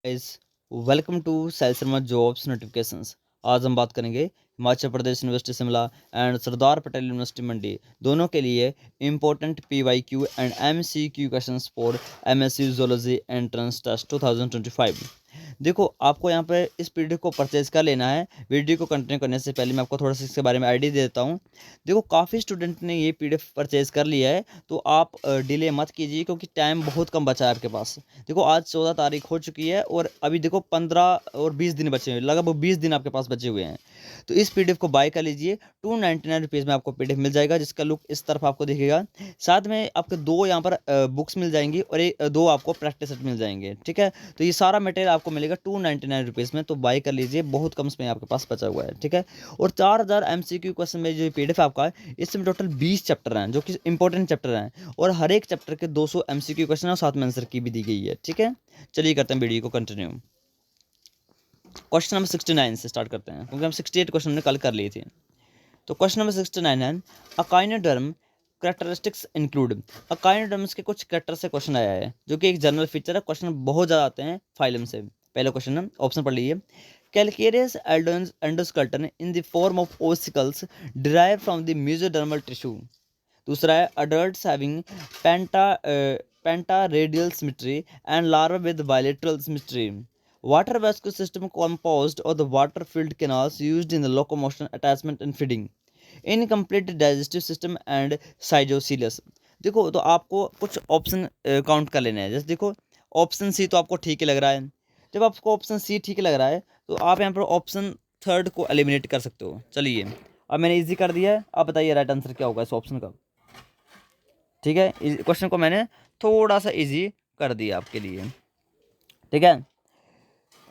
Guys, welcome to Sai Sharma jobs notifications. आज हम बात करेंगे Himachal Pradesh university Shimla and Sardar Patel university Mandi दोनों के लिए important PYQ and MCQ questions for MSc zoology entrance test 2025। देखो, आपको यहाँ पे इस पीडीएफ को परचेज कर लेना है। वीडियो को कंटिन्यू करने से पहले मैं आपको थोड़ा सा इसके बारे में आइडिया दे देता हूँ। देखो, काफ़ी स्टूडेंट ने ये पीडीएफ परचेज कर लिया है, तो आप डिले मत कीजिए क्योंकि टाइम बहुत कम बचा है आपके पास। देखो, आज 14 तारीख हो चुकी है और अभी देखो 15 और 20 दिन बचे हुए हैं, लगभग 20 दिन आपके पास बचे हुए हैं। तो इस पीडीएफ को बाय कर लीजिए। 299 रुपीज़ में आपको पीडीएफ मिल जाएगा, जिसका लुक इस तरफ आपको दिखेगा। साथ में आपको दो यहाँ पर बुक्स मिल जाएंगी और दो आपको प्रैक्टिस सेट मिल जाएंगे। ठीक है, तो ये सारा मटेरियल आपको मिलेगा 299 रुपीज़ में, तो बाय कर लीजिए, बहुत कम समय आपके पास बचा हुआ है। ठीक है, और 4000 एमसीक्यू क्वेश्चन में जो पीडीएफ आपका है, इसमें टोटल 20 चैप्टर हैं जो कि इंपॉर्टेंट चैप्टर हैं, और हर एक चैप्टर के 200 एमसीक्यू क्वेश्चन और साथ में आंसर की भी दी गई है। ठीक है, चलिए करते हैं वीडियो को कंटिन्यू। क्वेश्चन नंबर 69 से स्टार्ट करते हैं, क्योंकि हम 68 क्वेश्चन हमने कल कर लिए थे। तो क्वेश्चन नंबर 69 है, अकाइनोडर्म करेक्टरिस्टिक्स इंक्लूड। अकाइनोडर्म्स के कुछ करेक्टर से क्वेश्चन आया है, जो कि एक जनरल फीचर है। क्वेश्चन बहुत ज़्यादा आते हैं फाइलम से। पहला क्वेश्चन है, ऑप्शन पढ़ लीजिए। Calcareous endoskeleton in the form of ossicles derive from the mesodermal tissue. दूसरा है, adults having penta radial symmetry and larva with bilateral symmetry. Water vascular system composed of the water filled canals used in the locomotion, attachment and feeding. Incomplete digestive system and cytosolius. देखो, तो आपको कुछ option count कर लेने हैं। जैसे देखो, option C तो आपको ठीक ही लग रहा है। जब आपको ऑप्शन सी ठीक लग रहा है, तो आप यहाँ पर ऑप्शन थर्ड को एलिमिनेट कर सकते हो। चलिए, अब मैंने इजी कर दिया है, आप बताइए राइट आंसर क्या होगा इस ऑप्शन का। ठीक है, क्वेश्चन को मैंने थोड़ा सा इजी कर दिया आपके लिए। ठीक है,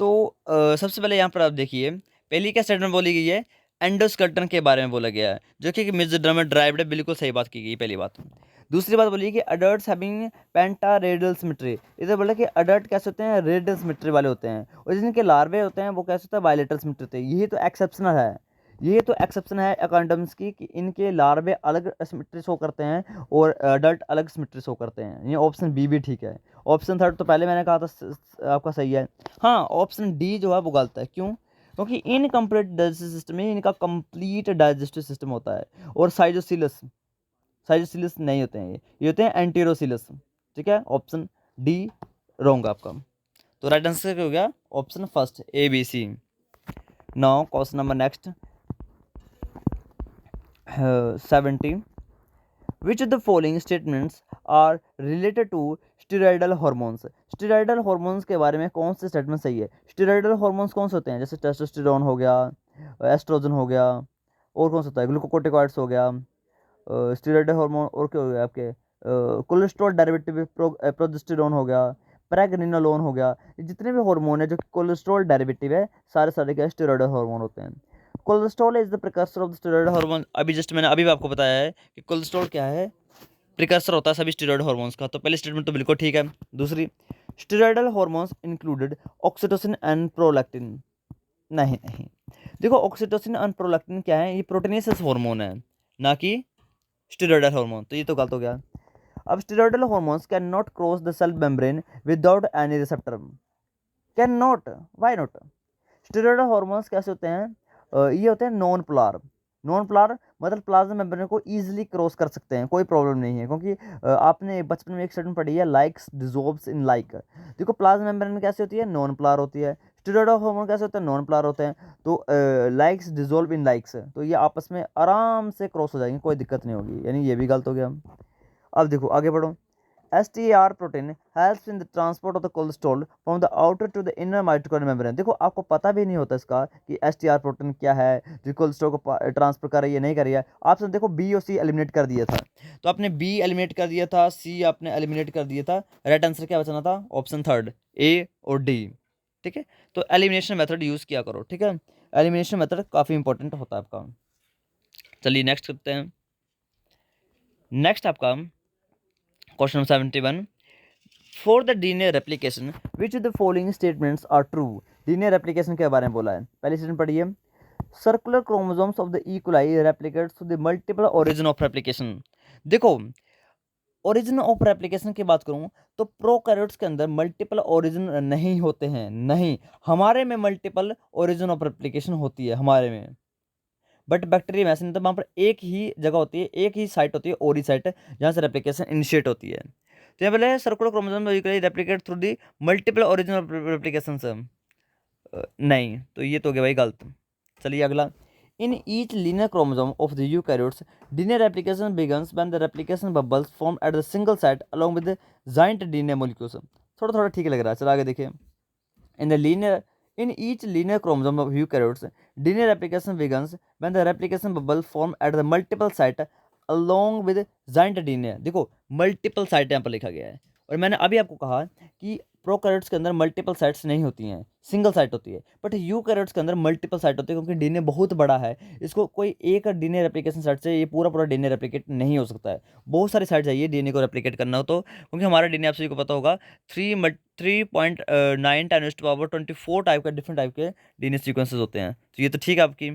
तो सबसे पहले यहाँ पर आप देखिए, पहली क्या स्टेटमेंट बोली गई है, एंडोस्केलेटन के बारे में बोला गया है, जो कि मेसोडर्म में ड्राइव्ड है। बिल्कुल सही बात की गई, पहली बात। दूसरी बात बोली कि अडल्ट्स हैविंग पेंटा रेडियल सिमेट्री। इधर बोला कि अडल्ट कैसे होते हैं, रेडियल सिमेट्री वाले होते हैं, और जिनके लार्वे होते हैं वो कैसे होते हैं, बायलेटरल सिमेट्री होते हैं। यही तो एक्सेप्शनल है, ये तो एक्सेप्शन है अकॉन्डम्स की, कि इनके लार्वे अलग सिमेट्री शो करते हैं और अडल्ट अलग सिमेट्री शो करते हैं। ये ऑप्शन बी भी ठीक है। ऑप्शन थर्ड तो पहले मैंने कहा था आपका सही है। हाँ, ऑप्शन डी जो है वो गलत है। क्यों? क्योंकि इनकम्प्लीट डाइजेस्टिव सिस्टम में इनका कंप्लीट डाइजेस्टिव सिस्टम होता है, और साइजोसिलस साइजोसिलस नहीं होते हैं, ये होते हैं एंटीरोसिलस। ठीक है, ऑप्शन डी रॉन्ग आपका। तो राइट आंसर क्या हो गया? Option first, A B C. Now question number next 70, which of the following statements are related to steroidal hormones. Steroidal hormones के बारे में कौन से स्टेटमेंट सही है? स्टीरॉयडल हार्मोन्स कौन से होते हैं? जैसे टेस्टोस्टेरोन हो गया, एस्ट्रोजन हो गया, और कौन सा होता है, ग्लूकोकोर्टिकॉइड्स हो गया, स्टीरॉयडल हार्मोन, और क्या हो गया आपके, कोलेस्ट्रॉल डेरिवेटिव प्रोजेस्टेरोन हो गया, प्रेगनिनोलोन हो गया। ये जितने भी हार्मोन है जो कोलेस्ट्रॉल डेरिवेटिव है, सारे सारे क्या स्टीरॉयडल हार्मोन होते हैं। Cholesterol is the precursor of the steroid hormone. अभी जस्ट मैंने अभी आपको बताया है कि कोलेस्ट्रॉल क्या है, प्रिकर्सर होता है सभी स्टीरॉयड हार्मोन्स का। तो पहली स्टेटमेंट तो बिल्कुल ठीक है। दूसरी, steroidal hormones included oxytocin and prolactin. नहीं नहीं, देखो, ऑक्सीटोसिन एंड प्रोलैक्टिन क्या है, ये प्रोटीनेसिस हार्मोन है, ना कि स्टीरॉयडल हार्मोन। तो ये तो गलत हो गया। अब steroidal hormones can not cross the cell membrane without any receptor. Can not, why not? Steroidal hormones कैसे होते हैं, ये होते हैं नॉन पोलर। नॉन पोलर मतलब प्लाज्मा मेम्ब्रेन को इजीली क्रॉस कर सकते हैं, कोई प्रॉब्लम नहीं है। क्योंकि आपने बचपन में एक स्टेटमेंट पढ़ी है, लाइक्स डिजोल्व्स इन लाइक। देखो, प्लाज्मा मेम्ब्रेन कैसे होती है, नॉन पोलर होती है। स्टीरॉयड हार्मोन कैसे होते हैं, नॉन पोलर होते हैं। तो लाइक्स डिजोल्व इन लाइक्स, तो ये आपस में आराम से क्रॉस हो जाएंगे, कोई दिक्कत नहीं होगी, यानी ये भी गलत हो गया। अब देखो आगे बढ़ो। STAR protein helps in the transport of the cholesterol from the outer to the inner mitochondrial membrane। देखो, आपको पता भी नहीं होता इसका कि STR प्रोटीन क्या है, जो कोलेस्ट्रॉल को ट्रांसफर कर रही है नहीं कर रही है। आपने देखो बी और सी एलिमिनेट कर दिया था, तो आपने बी एलिमिनेट कर दिया था, सी आपने एलिमिनेट कर दिया था। राइट आंसर क्या बचना था? ऑप्शन थर्ड, ए और डी। ठीक है, तो एलिमिनेशन मेथड यूज़ किया करो। ठीक है, एलिमिनेशन मेथड काफ़ी इंपॉर्टेंट होता है आपका। चलिए नेक्स्ट करते हैं। नेक्स्ट आपका question 71, for the DNA replication which the following statements are true. DNA replication के बारे में बोला है। पहली स्टेटमेंट पढ़िए, circular chromosomes of the E coli replicates to the multiple origin of replication. देखो, ओरिजिन ऑफ रेप्लिकेशन की बात करूं तो प्रोकैरियोट्स के अंदर मल्टीपल ओरिजिन नहीं होते हैं, नहीं, हमारे में मल्टीपल ओरिजिन ऑफ रेप्लिकेशन होती है हमारे में, बट बैक्टीरिया में ऐसा नहीं, तो वहाँ पर एक ही जगह होती है, एक ही साइट होती है, ओरी साइट, जहाँ से रेप्लिकेशन इनिशिएट होती है। तो यहाँ पहले circular chromosome replicate through the multiple original replication से, नहीं, तो ये तो हो गया भाई गलत। चलिए अगला, in each linear chromosome of the eukaryotes DNA replication begins when the replication bubbles form at the single site along with giant DNA molecules. थोड़ा थोड़ा ठीक लग रहा है, चलो आगे देखिए। In the linear, in each linear chromosome of eukaryotes, DNA replication begins when the replication bubble form at the multiple site along with giant DNA। देखो मल्टीपल साइट यहाँ पर लिखा गया है, और मैंने अभी आपको कहा कि प्रोकैरियोट्स के अंदर मल्टीपल साइट्स नहीं होती हैं, सिंगल साइट होती है, बट यूकैरियोट्स के अंदर मल्टीपल साइट होती है, क्योंकि डीएनए बहुत बड़ा है, इसको कोई एक डीएनए रेप्लिकेशन साइट से ये पूरा पूरा डीएनए रेप्लिकेट नहीं हो सकता है, बहुत सारी साइट चाहिए डीएनए को रेप्लिकेट करना हो तो, क्योंकि हमारा डीएनए आप सभी को पता होगा 3.9 10 to पावर 24 टाइप का डिफरेंट टाइप के डीएनए सीक्वेंसेस होते हैं, तो ये तो ठीक है आपकी।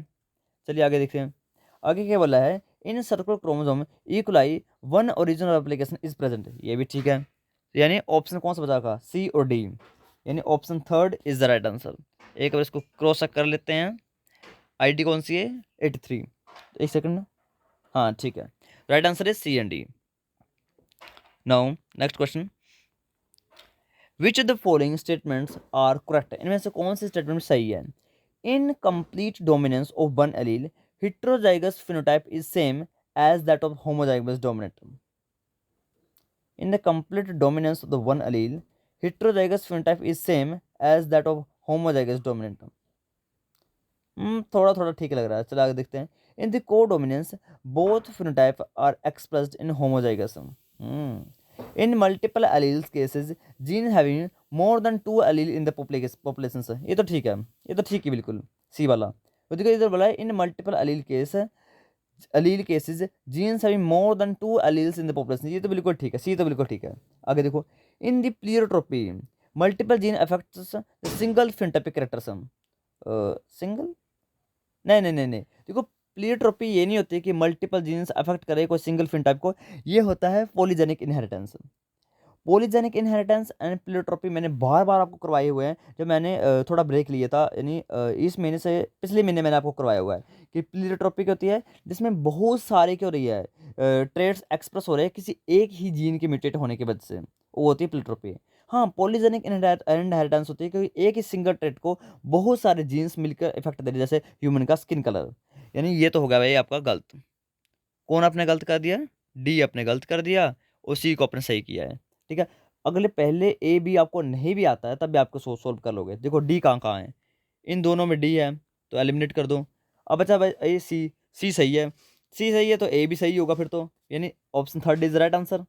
चलिए आगे देखते हैं, आगे क्या बोला है, in circular chromosome equally one original application is present, ये भी ठीक है, यानी ऑप्शन कौन सा बचा था, सी और डी, यानी option third is the right answer. एक बार इसको क्रॉस चेक कर लेते हैं, आईडी कौन सी है, 83, एक सेकंड, हाँ ठीक है, right answer is C and D. Now next question, which of the following statements are correct, इनमें से कौन सी स्टेटमेंट सही है। In complete dominance of one allele heterozygous phenotype is same as that of homozygous dominant। In the complete dominance of the one allele, heterozygous phenotype is same as that of homozygous dominant। थोड़ा थोड़ा ठीक लग रहा है, चलो आगे देखते हैं। In the codominance both phenotype are expressed in homozygous। In multiple alleles cases gene having more than 2 allele in the population से, ये तो ठीक है, ये तो ठीक है बिल्कुल, सी वाला। तो देखो इधर बोला है in multiple allele cases genes having more than 2 alleles in the population, ये तो बिल्कुल ठीक है, सी तो बिल्कुल ठीक है। आगे देखो, in the pleiotropy multiple gene affects single phenotypic characters, single, नहीं नहीं नहीं नहीं, देखो प्लीयोट्रोपी ये नहीं होती कि मल्टीपल जीन्स अफेक्ट करे कोई सिंगल फिनोटाइप को, ये होता है polygenic inheritance. Polygenic inheritance and pleiotropy मैंने बार बार आपको करवाए हुए हैं, जब मैंने थोड़ा ब्रेक लिया था, यानी इस महीने से पिछले महीने मैंने आपको करवाया हुआ है कि प्लीयोट्रोपी क्या होती है, जिसमें बहुत सारे क्या हो रही है, ट्रेड्स एक्सप्रेस हो रहे हैं किसी एक ही जीन के म्यूटेट होने की वजह से, वो होती है प्लीयोट्रोपी। हाँ, पॉलीजेनिक इनहेरिटेंस होती है क्योंकि एक ही सिंगल ट्रेड को बहुत सारे जीन्स मिलकर इफेक्ट दे रहे हैं, जैसे ह्यूमन का स्किन कलर, यानी ये तो होगा भाई आपका गलत। कौन आपने गलत कर दिया, डी आपने गलत कर दिया, उसी को आपने सही किया है, ठीक है। अगले पहले ए बी आपको नहीं भी आता है तब भी आपको सोल्व कर लोगे। देखो डी कहाँ कहाँ है, इन दोनों में डी है तो एलिमिनेट कर दो। अब बचा भाई ए सी, सी सही है, सी सही है तो ए भी सही होगा फिर तो, यानी option third is right answer.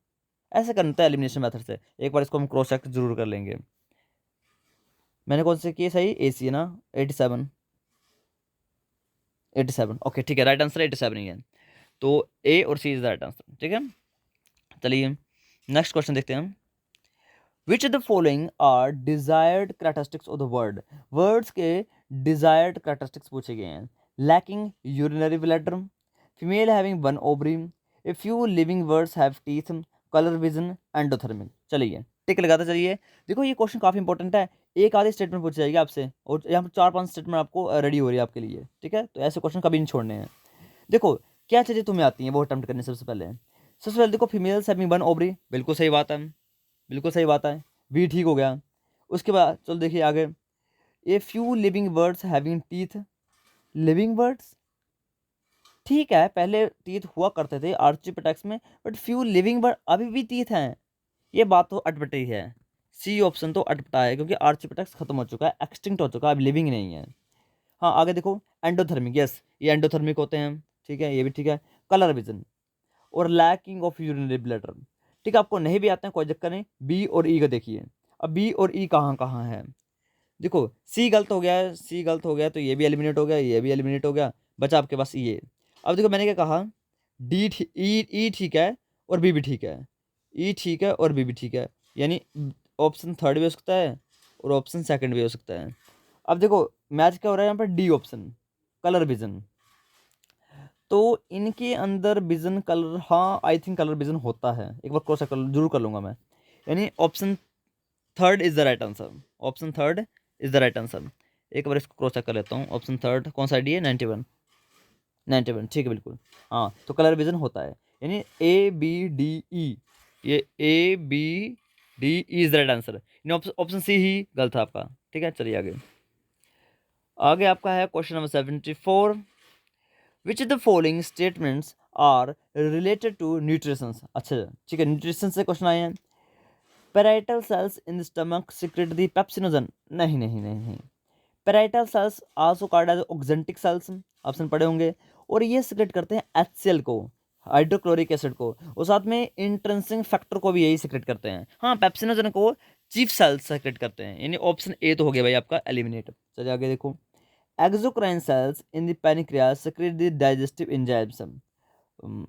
ऐसे करना है एलिमिनेशन मेथड से, एक बार इसको हम क्रॉस चेक जरूर कर लेंगे। मैंने कौन से किए सही, ए सी है ना, 87, 87, ओके ठीक है, राइट आंसर 87 ही है, तो ए और C is the right answer, ठीक है। चलिए नेक्स्ट क्वेश्चन देखते हैं, which the following are desired characteristics of the bird, birds के डिजायर्ड कैरेक्टरिस्टिक्स पूछे गए हैं। Lacking urinary bladder, female having one ovary, a few living birds have teeth, colour vision, endothermic. चलिए टिक लगाते चलिए। देखो ये क्वेश्चन काफी इंपॉर्टेंट है, एक आधे स्टेटमेंट पूछ जाएगी आपसे, और यहाँ पर 4-5 स्टेटमेंट आपको रेडी हो रही है आपके लिए, ठीक है, तो ऐसे क्वेश्चन कभी नहीं छोड़ने हैं। देखो क्या चीज़ें तुम्हें आती हैं वो अटेम्प्ट करने से सबसे पहले देखो, फीमेल्स हैविंग वन ओवरी, बिल्कुल सही बात है, बिल्कुल सही बात है, बी ठीक हो गया। उसके बाद चलो देखिए आगे, ए few living words having teeth, living words ठीक है, पहले टीथ हुआ करते थे आर्चियोपेटेक्स में, बट फ्यू लिविंग वर्ड अभी भी टीथ हैं, ये बात तो अटपटी है, सी ऑप्शन तो अटपटा है, क्योंकि आर्चियोपेटेक्स खत्म हो चुका है, एक्सटिंक्ट हो चुका है, अब लिविंग नहीं है। हाँ आगे देखो, एंडोथर्मिक, यस ये एंडोथर्मिक होते हैं, ठीक है, ये भी ठीक है। कलर विजन और लैकिंग ऑफ यूरिनरी ब्लैडर, ठीक है, आपको नहीं भी आते हैं कोई चक्कर नहीं, बी और ई का देखिए। अब बी और ई कहाँ कहाँ है, देखो सी गलत हो गया है, सी गलत हो गया तो ये भी एलिमिनेट हो गया, ये भी एलिमिनेट हो गया, बचा आपके पास ये। अब देखो मैंने क्या कहा, डी ई ठीक है और बी भी ठीक है, ई ठीक है और बी भी ठीक है, यानी ऑप्शन थर्ड भी हो सकता है और ऑप्शन सेकंड भी हो सकता है। अब देखो मैच क्या हो रहा है यहाँ पर, डी ऑप्शन, कलर विजन, तो इनके अंदर विजन कलर, हाँ आई थिंक कलर विजन होता है, एक बार क्रॉस चेक जरूर कर लूँगा मैं। यानी option third is the right answer, option third is the right answer. एक बार इसको क्रॉस चेक कर लेता हूँ। ऑप्शन थर्ड कौन सा डी है? 91, 91 ठीक है बिल्कुल। हाँ तो कलर विजन होता है, यानी ए बी डी ई, ये A B D E is the right answer. Option C ही गलत था आपका। ठीक है चलिए आगे। आगे आपका है question number 74। Which the following statements are related to nutritions. अच्छा ठीक है, न्यूट्रिशन से क्वेश्चन आए हैं। Parietal cells in the stomach secrete the pepsinogen. नहीं नहीं नहीं नहीं। Parietal cells also called as oxyntic cells, option पढ़े होंगे। और ये सीक्रेट करते हैं HCl को, हाइड्रोक्लोरिक एसिड को, और साथ में इंट्रिंसिक फैक्टर को भी यही सीक्रेट करते हैं। हाँ पेप्सिनोजन को चीफ सेल्स सीक्रेट करते हैं, यानी ऑप्शन ए तो हो गया भाई आपका एलिमिनेट। चलिए आगे देखो। Exocrine cells in the pancreas secrete the digestive enzymes.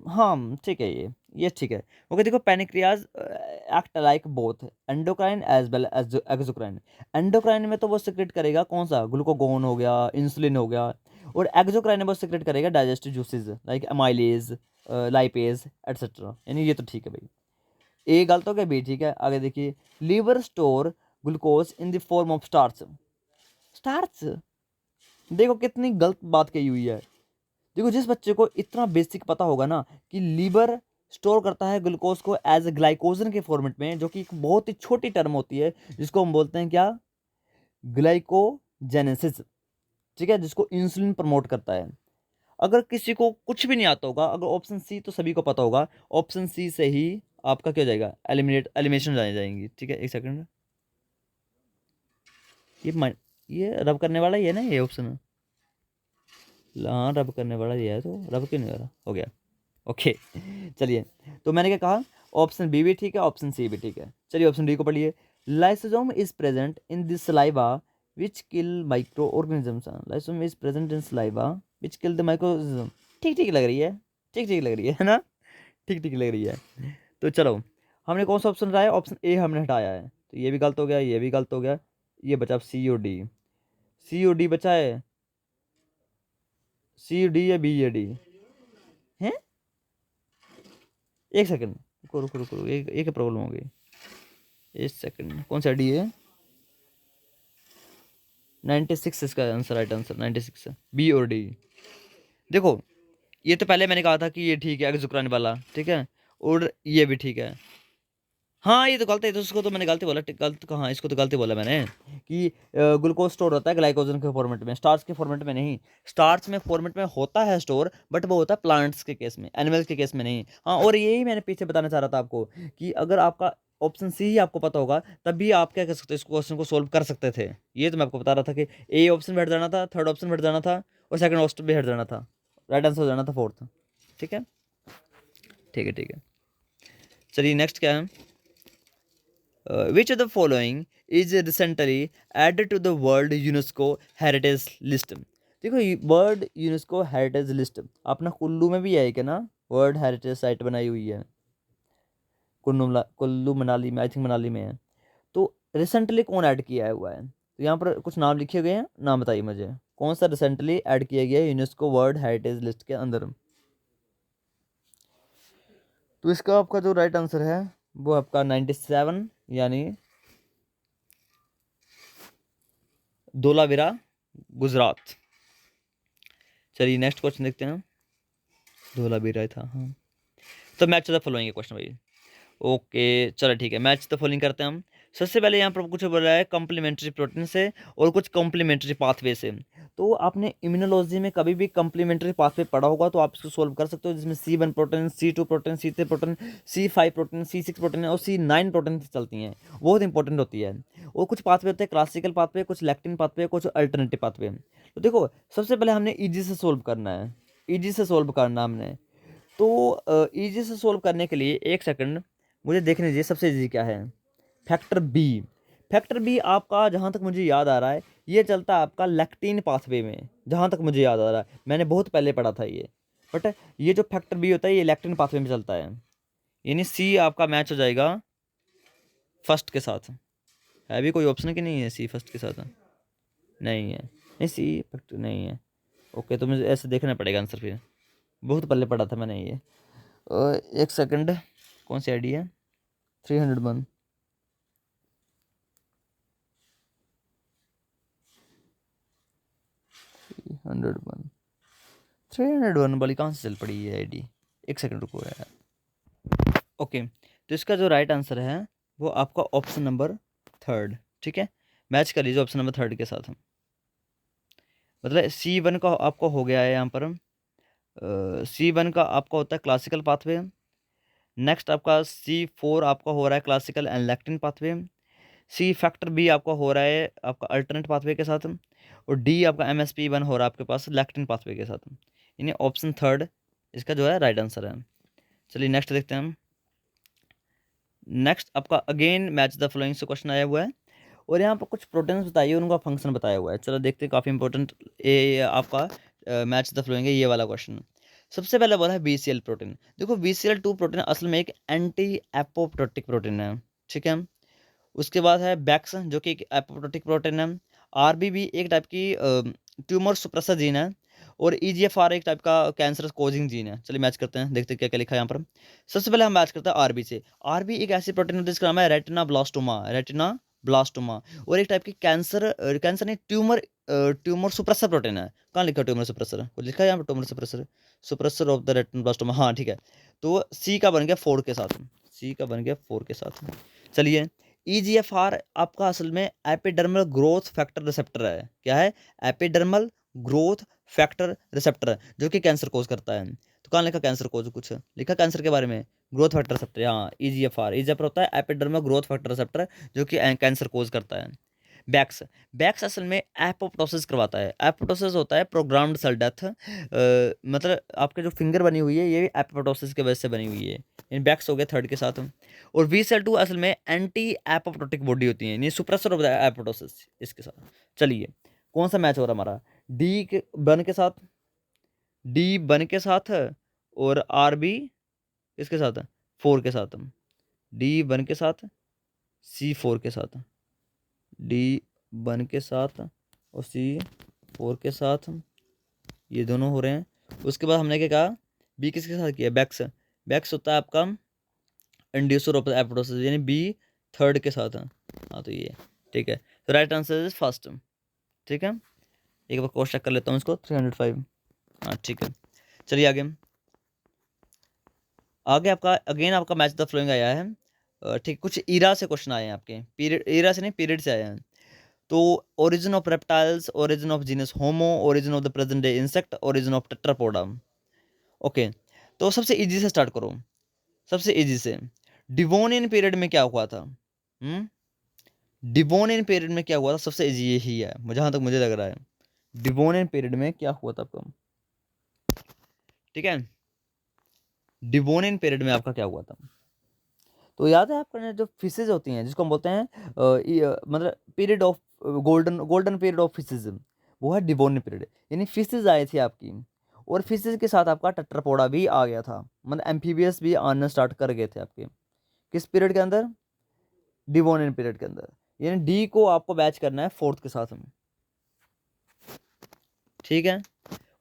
हाँ ठीक है, ये ठीक है। ओके देखो, pancreas act like both endocrine as well as exocrine. Endocrine में तो वो सीक्रेट करेगा कौन सा, ग्लूकागोन हो गया, इंसुलिन हो गया, और एक्सोक्राइन में वो सीक्रेट करेगा digestive juices like amylase, lipase etcetera. यानी ये तो ठीक है भाई, ए गलत हो गया, बी ठीक है। आगे देखिए, liver store glucose in the form of starch. Starch, देखो कितनी गलत बात कही हुई है। देखो जिस बच्चे को इतना बेसिक पता होगा ना कि लीवर स्टोर करता है ग्लूकोज को एज ग्लाइकोजन के फॉर्मेट में, जो कि एक बहुत ही छोटी टर्म होती है, जिसको हम बोलते हैं क्या, ग्लाइकोजेनेसिस। ठीक है, जिसको इंसुलिन प्रमोट करता है। अगर किसी को कुछ भी नहीं आता होगा, अगर ऑप्शन सी तो सभी को पता होगा, ऑप्शन सी से ही आपका क्या हो जाएगा, एलिमिनेशन जाएंगी। ठीक है एक सेकंड, ये रब करने वाला ही है ना ये ऑप्शन। हाँ रब करने वाला ये है, तो रब क्यों नहीं कर रहा, हो गया ओके। चलिए, तो मैंने क्या कहा, ऑप्शन बी भी ठीक है, ऑप्शन सी भी ठीक है। चलिए ऑप्शन डी को पढ़िए। Lysosome is present in this saliva which kill micro organisms. Lysosome is present in saliva which kill the micro. ठीक ठीक लग रही है, ठीक ठीक लग रही है ना, ठीक ठीक लग रही है। तो चलो, हमने कौन सा ऑप्शन हटाया, ऑप्शन ए हमने हटाया है, तो ये भी गलत हो गया, ये भी गलत हो गया, ये बचा सी और डी। सी और डी बचा है, सी डी या बी या डी है। एक सेकंड, रुको रुको रुको, एक प्रॉब्लम हो गई, एक सेकंड, कौन सा डी है, 96 इसका आंसर, राइट आंसर 96 है, बी और डी। देखो ये तो पहले मैंने कहा था कि ये ठीक है एक्सोक्राइन वाला, ठीक है, और ये भी ठीक है। हाँ ये तो गलत है, तो उसको तो मैंने गलती बोला, गलत कहाँ, इसको तो गलती बोला मैंने कि ग्लूकोज स्टोर होता है ग्लाइकोजन के फॉर्मेट में, स्टार्च के फॉर्मेट में नहीं। स्टार्च में फॉर्मेट में होता है स्टोर, बट वो होता है प्लांट्स के केस में, एनिमल्स के केस में नहीं। हाँ और यही मैंने पीछे बताना चाह रहा था आपको कि अगर आपका ऑप्शन सी ही आपको पता होगा, तभी आप क्या कर सकते, इस क्वेश्चन को सोल्व कर सकते थे। ये तो मैं आपको बता रहा था कि ए ऑप्शन भी हट जाना था, थर्ड ऑप्शन भी हट जाना था, और सेकंड ऑप्शन भी हट जाना था, राइट आंसर हो जाना था फोर्थ। ठीक है ठीक है ठीक है। चलिए नेक्स्ट क्या है, which of the following is recently added to the world UNESCO heritage list। देखो वर्ल्ड यूनेस्को हेरिटेज लिस्ट अपना कुल्लू में भी है क्या ना, वर्ल्ड हेरिटेज साइट बनाई हुई है कुल्लू मनाली में, आई थिंक मनाली में है। तो रिसेंटली कौन ऐड किया हुआ है, तो यहाँ पर कुछ नाम लिखे गए हैं, नाम बताइए मुझे कौन सा रिसेंटली ऐड किया गया है यूनेस्को वर्ल्ड हेरिटेज लिस्ट के अंदर। तो इसका आपका जो राइट आंसर है वो आपका 97, यानी धोलावीरा गुजरात। चलिए नेक्स्ट क्वेश्चन देखते हैं, धोलावीरा था हाँ। तो मैच द फॉलोइंग क्वेश्चन भाई। ओके चलो ठीक है, मैच द फॉलोइंग करते हैं हम। सबसे पहले यहाँ पर कुछ बोल रहा है कम्प्लीमेंट्री प्रोटीन से और कुछ कम्प्लीमेंट्री पाथवे से। तो आपने इम्यूनोलॉजी में कभी भी कम्प्लीमेंट्री पाथवे पढ़ा होगा, तो आप इसको सोल्व कर सकते हो, जिसमें C1 protein, C2 protein, C3 protein, C5 protein, C6 protein और C9 प्रोटीन चलती हैं, बहुत इंपॉर्टेंट होती है। और कुछ पाथवे होते हैं क्लासिकल पाथवे, कुछ लैक्टिन पाथवे, कुछ अल्टरनेटिव पाथवे। तो देखो सबसे पहले हमने ईजी से सोल्व करना है, ईजी से सोल्व करना हमने। तो ईजी से सोल्व करने के लिए एक सेकंड मुझे देखने दीजिए, सबसे ईजी क्या है, फैक्टर बी। फैक्टर बी आपका जहाँ तक मुझे याद आ रहा है ये चलता है आपका लैक्टीन पाथवे में, जहाँ तक मुझे याद आ रहा है, मैंने बहुत पहले पढ़ा था ये। बट ये जो फैक्टर बी होता है ये लैक्टीन पाथवे में चलता है, यानी सी आपका मैच हो जाएगा फर्स्ट के साथ। है भी कोई ऑप्शन कि नहीं है सी फर्स्ट के साथ, नहीं है, नहीं सी फैक्टर नहीं है। ओके तो मुझे ऐसे देखना पड़ेगा आंसर फिर, बहुत पहले पढ़ा था मैंने ये। एक सेकंड, कौन सी आईडी है? 301। 301 301 वाली कहाँ से चल पड़ी ये आईडी? एक सेकंड रुको यार। ओके, तो इसका जो राइट आंसर है वो आपका ऑप्शन नंबर थर्ड। ठीक है, मैच कर लीजिए ऑप्शन नंबर थर्ड के साथ। मतलब C1 का आपका हो गया है यहाँ पर। C1 का आपका होता है क्लासिकल पाथवे। नेक्स्ट आपका C4 आपका हो रहा है classical and lectin pathway. C factor B आपका हो रहा है आपका अल्टरनेट पाथवे के साथ। और डी आपका MSP1 हो रहा है आपके पास लैक्टिन पाथवे के साथ। यानी ऑप्शन थर्ड इसका जो है राइट आंसर है। चलिए नेक्स्ट देखते हैं हम। नेक्स्ट आपका अगेन मैच द फॉलोइंग से क्वेश्चन आया हुआ है, और यहाँ पर कुछ प्रोटीन्स बताइए, उनका फंक्शन बताया हुआ है। चलो देखते हैं, काफ़ी इंपॉर्टेंट ये आपका मैच द फॉलोइंग है ये वाला क्वेश्चन। सबसे पहले बोला है BCL प्रोटीन। देखो BCL2 प्रोटीन असल में एक एंटी एपोप्टोटिक प्रोटीन है। ठीक है, उसके बाद है बैक्स जो कि एक एपोप्टोटिक प्रोटीन है। RBB एक टाइप की ट्यूमर सुप्रेसर जीन है। और EGFR एक टाइप का कैंसर कोजिंग जीन है। चलिए मैच करते हैं, देखते हैं क्या क्या लिखा है यहाँ पर। सबसे पहले हम मैच करते हैं RB से। RB एक ऐसी प्रोटीन है जिसका नाम है रेटिना ब्लास्टोमा। रेटिना ब्लास्टोमा, और एक टाइप की कैंसर नहीं, ट्यूमर सुप्रेसर प्रोटीन है। कहाँ लिखा है ट्यूमर सुप्रेसर? कुछ लिखा है यहाँ पर tumour suppressor, suppressor of the retina blastoma. हाँ ठीक है, तो सी का बन गया 4 के साथ। सी का बन गया 4 के साथ। चलिए EGFR आपका असल में एपिडर्मल ग्रोथ फैक्टर रिसेप्टर है। क्या है? एपिडर्मल ग्रोथ फैक्टर रिसेप्टर, जो कि कैंसर कोज करता है। तो कहाँ लिखा कैंसर कोज? कुछ लिखा कैंसर के बारे में? ग्रोथ फैक्टर रिसेप्टर, हाँ EGFR होता है एपिडर्मल ग्रोथ फैक्टर रिसेप्टर, जो कि कैंसर कोज करता है। बैक्स, बैक्स असल में एपोप्टोसिस करवाता है। एपोप्टोसिस होता है प्रोग्राम्ड सेल डेथ। मतलब आपके जो फिंगर बनी हुई है ये एपोप्टोसिस की वजह से बनी हुई है। इन बैक्स हो गए थर्ड के साथ। और VCL2 असल में एंटी एपोप्टोटिक बॉडी होती है, ये सुप्रेसर ऑफ द एपोप्टोसिस इसके साथ। चलिए कौन सा मैच हो रहा है हमारा? डी के बन के साथ, डी बन के साथ, और RB इसके साथ 4 के साथ। डी बन के साथ, C4 के साथ। डी बन के साथ और C4 के साथ, ये दोनों हो रहे हैं। उसके बाद हमने क्या कहा? बी किसके साथ किया? बैक्स। बैक्स होता है आपका इंड्यूसर ऑफ एपोप्टोसिस, यानी बी थर्ड के साथ है। हाँ तो ये ठीक है, तो राइट आंसर इज फर्स्ट। ठीक है, एक बार क्रॉस चेक कर लेता हूँ इसको। 305, हाँ ठीक है। चलिए आगे, आगे आपका अगेन आपका मैच द फ्लोइंग आया है। ठीक, कुछ ईरा से क्वेश्चन आए हैं आपके, पीरियड ईरा से नहीं पीरियड से आए हैं। तो origin of reptiles, origin of genus homo, origin of the present day insect, origin of Tetrapoda. Okay, तो सबसे इजी से स्टार्ट करो, सबसे इजी से। डिवोनियन पीरियड में क्या हुआ था? डिवोनियन पीरियड में क्या हुआ था? सबसे इजी यही है जहां तक मुझे लग रहा है। डिवोनियन पीरियड में क्या हुआ था आपका? ठीक है, डिवोनियन पीरियड में आपका क्या हुआ था? तो याद है आपका जो फिशेज होती हैं जिसको हम बोलते हैं मतलब period of golden period of fishes, वो है डिवोनियन पीरियड। यानी फिशेज आई थी आपकी, और फिशेज के साथ आपका टेट्रापोडा भी आ गया था, मतलब एम्फीबियस भी आना स्टार्ट कर गए थे आपके। किस पीरियड के अंदर? डिवोनियन पीरियड के अंदर। यानी डी को आपको बैच करना है 4th के साथ में। ठीक है,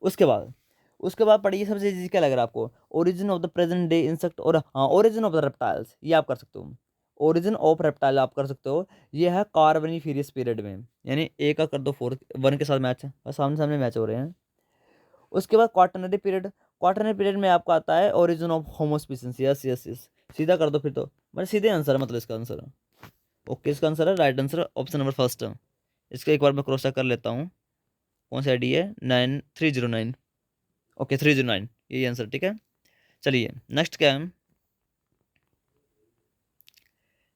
उसके बाद पढ़िए सबसे इजी क्या लग रहा है आपको? Origin of the present day insect, और हाँ ओरिजिन ऑफ द रेप्टाइल्स, ये आप कर सकते हो। ओरिजिन ऑफ रेप्टाइल आप कर सकते हो, ये है कार्बोनिफेरस पीरियड में। यानी ए का कर दो 4 1 के साथ मैच है, सामने सामने मैच हो रहे हैं। उसके बाद क्वाटरनरी पीरियड, क्वाटरनरी पीरियड में आपका आता है origin of homo species. Yes yes yes, सीधा कर दो फिर तो, मतलब सीधे आंसर है, मतलब इसका आंसर। ओके, इसका आंसर है right answer option number first. इसका एक बार मैं क्रॉस चेक कर लेता हूँ, कौन सा आईडी है? 9309। ओके 309, यही आंसर। ठीक है, चलिए नेक्स्ट क्या है?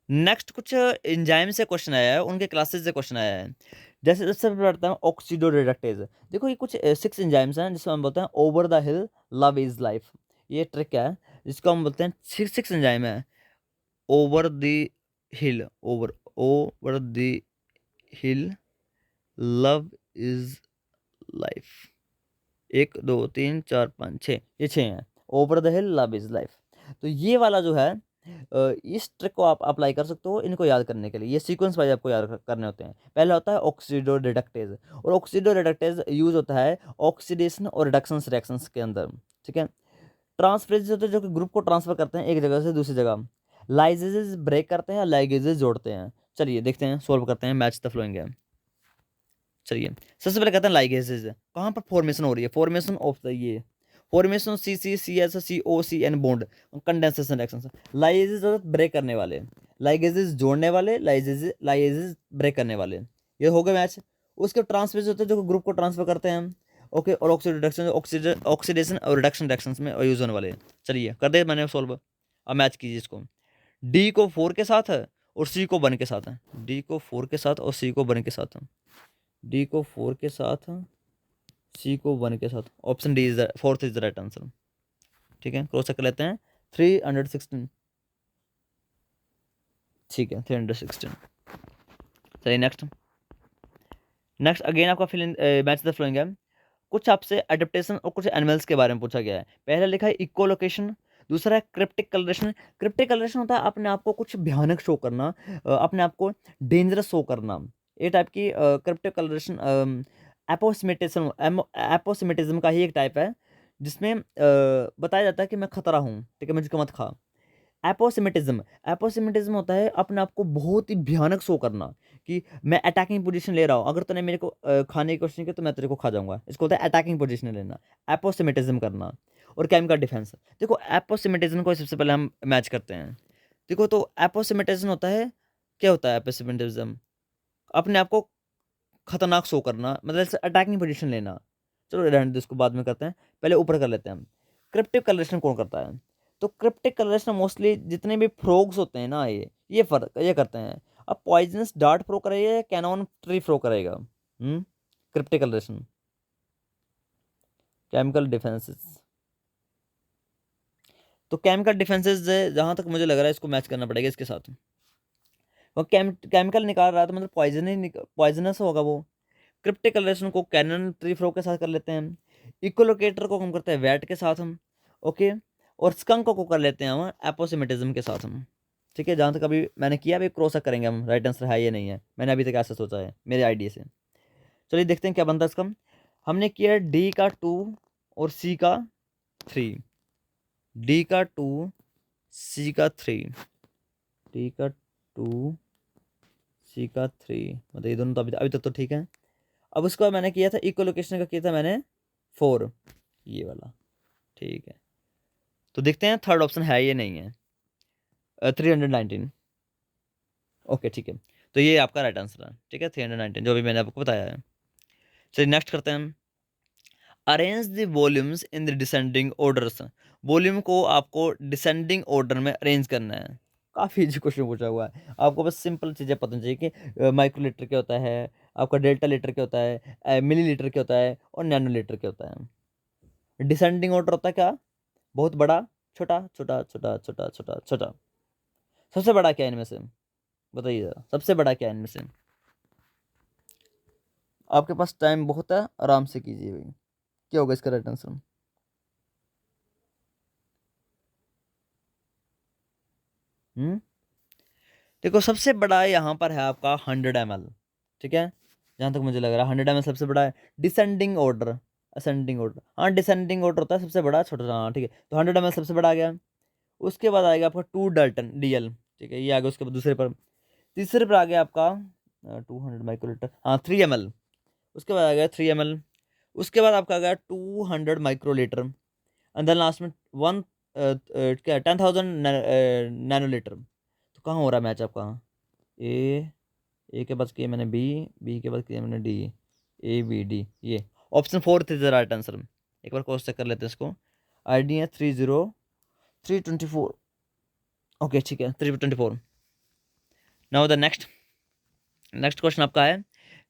नेक्स्ट कुछ एंजाइम से क्वेश्चन आया है, उनके क्लासेस से क्वेश्चन आया है। जैसे सबसे पढ़ता हूँ ऑक्सीडोरेडक्टेज। देखो ये कुछ 6 एंजाइम्स हैं जिसको हम बोलते हैं over the hill love is life. ये ट्रिक है जिसको हम बोलते हैं 6 एंजाइम है। Over the hill, over the hill love is life. 1 2 3 4 5 6, ये 6 हैं। Over the hill love is life. तो ये वाला जो है इस ट्रिक को आप अप्लाई कर सकते हो इनको याद करने के लिए। ये सीक्वेंस वाइज आपको याद करने होते हैं। पहला होता है ऑक्सीडो रिडक्टेज, और ऑक्सीडो रिडक्टेज यूज होता है ऑक्सीडेशन और रिडक्शन रिएक्शंस के अंदर, ठीक है। ट्रांसफरेज होते हैं जो कि ग्रुप को ट्रांसफर करते हैं एक जगह से दूसरी जगह। लाइजेजेस ब्रेक करते हैं, लाइगेजेस जोड़ते हैं। चलिए देखते हैं, सोल्व करते हैं, मैच द फ्लोइंग है। चलिए सबसे पहले कहते हैं लाइगेजेस, कहाँ पर फॉर्मेशन हो रही है, फॉर्मेशन ऑफ द ये formation C C C S C O C N bond condensation reaction. Ligases break करने वाले, लाइगेजेस जोड़ने वाले, लाइगेजेस ब्रेक करने वाले, ये हो गए मैच। उसके ट्रांसफरेज होते हैं जो ग्रुप को ट्रांसफर करते हैं, ओके। और ऑक्सीडेशन ऑक्सीडेशन और रिडक्शन रिएक्शंस में यूज होने वाले। चलिए कर दे मैंने सोल्व। अब मैच कीजिए इसको। डी को 4 के साथ है और सी को 1 के साथ है। डी को 4 के साथ और सी को 1 के साथ है। डी को 4 के साथ, सी को 1 के साथ। Option D is fourth is the right answer, ठीक है। क्रॉस चेक कर लेते हैं। 316, ठीक है 316। चलिए नेक्स्ट। नेक्स्ट अगेन आपका फिल मैच द फ्लोइंग है। कुछ आपसे एडेप्टेशन और कुछ एनिमल्स के बारे में पूछा गया है। पहला लिखा है इकोलोकेशन, दूसरा है क्रिप्टिक कलरेशन। क्रिप्टिक कलरेशन होता है अपने आप को कुछ भयानक शो करना, अपने आप को डेंजरस शो करना। ये टाइप की क्रिप्टिक कलरेशन एपोसिमेटिज्म का ही एक टाइप है, जिसमें बताया जाता है कि मैं खतरा हूँ, ठीक है, मुझको मत खा। एपोसिमेटिज्म होता है अपने आप को बहुत ही भयानक शो करना कि मैं अटैकिंग पोजीशन ले रहा हूँ, अगर तूने मेरे को खाने की कोशिश की तो मैं तेरे को खा जाऊंगा। इसको होता है अटैकिंग पोजीशन लेना, एपोसिमेटिज्म करना। और केमिकल डिफेंस। देखो एपोसिमेटिज्म को सबसे पहले हम मैच करते हैं। देखो तो एपोसिमेटिज्म होता है, क्या होता है एपोसिमेटिज्म? अपने आप को खतरनाक शो करना, मतलब अटैकिंग पोजीशन लेना। चलो रहने दो, इसको बाद में करते हैं, पहले ऊपर कर लेते हैं हम। क्रिप्टिक कलरेशन कौन करता है? तो क्रिप्टिक कलरेशन मोस्टली जितने भी फ्रॉग्स होते हैं ना, ये करते हैं। अब पॉइजनस डार्ट थ्रो करेगा या कैनॉन ट्री थ्रो करेगा? Cryptic colouration, chemical defences. तो केमिकल डिफेंसेस जहां तक मुझे लग रहा है इसको मैच करना पड़ेगा इसके साथ। वो केमिकल निकाल रहा है तो मतलब पॉइजनस होगा वो। क्रिप्टिक कलरेशन को कैनन ट्री फ्रो के साथ कर लेते हैं हम। इकोलोकेटर को हम करते हैं वैट के साथ हम, ओके। और स्कंक को कर लेते हैं हम एपोसिमेटिज्म के साथ हम, ठीक है। जहाँ तक अभी मैंने किया, अभी क्रॉस करेंगे हम राइट आंसर है या नहीं है। मैंने अभी तक ऐसा सोचा है मेरे आइडिया से। चलिए देखते हैं क्या बनता है इसका। हमने किया डी का 2 और सी का 3, डी का 2 सी का 3, डी का 2 सी का 3, मतलब ये दोनों तो अभी तक तो ठीक है। अब उसके बाद मैंने किया था इकोलोकेशन का, किया था मैंने 4, ये वाला, ठीक है। तो देखते हैं थर्ड ऑप्शन है या नहीं है। 319, ओके ठीक है। तो ये आपका राइट आंसर है, ठीक है 319, जो भी मैंने आपको बताया है। चलिए नेक्स्ट करते हैं हम। Arrange the volumes in the descending orders. Volume को आपको डिसेंडिंग ऑर्डर में अरेंज करना है। काफ़ी इजी क्वेश्चन पूछा हुआ है, आपको बस सिंपल चीज़ें पता चाहिए कि माइक्रोलीटर क्या होता है, आपका डेल्टा लीटर क्या होता है, मिलीलीटर क्या होता है, और नैनोलीटर क्या होता है। डिसेंडिंग ऑर्डर होता है क्या? बहुत बड़ा, छोटा, छोटा, छोटा, छोटा, छोटा, छोटा। सबसे बड़ा क्या है इनमें से? बताइए जरा, सबसे बड़ा क्या है इनमें से? आपके पास टाइम बहुत है, आराम से कीजिए भाई। क्या होगा इसका राइट आंसर? हम्म देखो सबसे बड़ा यहाँ पर है आपका 100 ml, ठीक है। जहाँ तक मुझे लग रहा है 100 ml सबसे बड़ा है। डिसेंडिंग ऑर्डर, असेंडिंग ऑर्डर, हाँ डिसेंडिंग ऑर्डर होता है सबसे बड़ा, छोटा, हाँ ठीक है। तो 100 ml सबसे बड़ा आ गया। उसके बाद आएगा आपका 2 डाल्टन DL, ठीक है, ये आ गया। उसके बाद दूसरे पर, तीसरे पर आ गया आपका 200 माइक्रोलीटर, हाँ 3 ml। उसके बाद आ गया 3 ml। उसके बाद आपका आ गया 200 माइक्रोलीटर। एंड देन लास्ट में वन क्या 10,000 नैनोलीटर। तो कहाँ हो रहा है मैच आपका? ए ए के बाद किया मैंने बी, बी के बाद किया मैंने डी, A B D, ये option fourth is the right answer. एक बार क्रॉस चेक कर लेते हैं इसको। ID है 30324, ओके ठीक है 324। नाउ द नेक्स्ट क्वेश्चन आपका है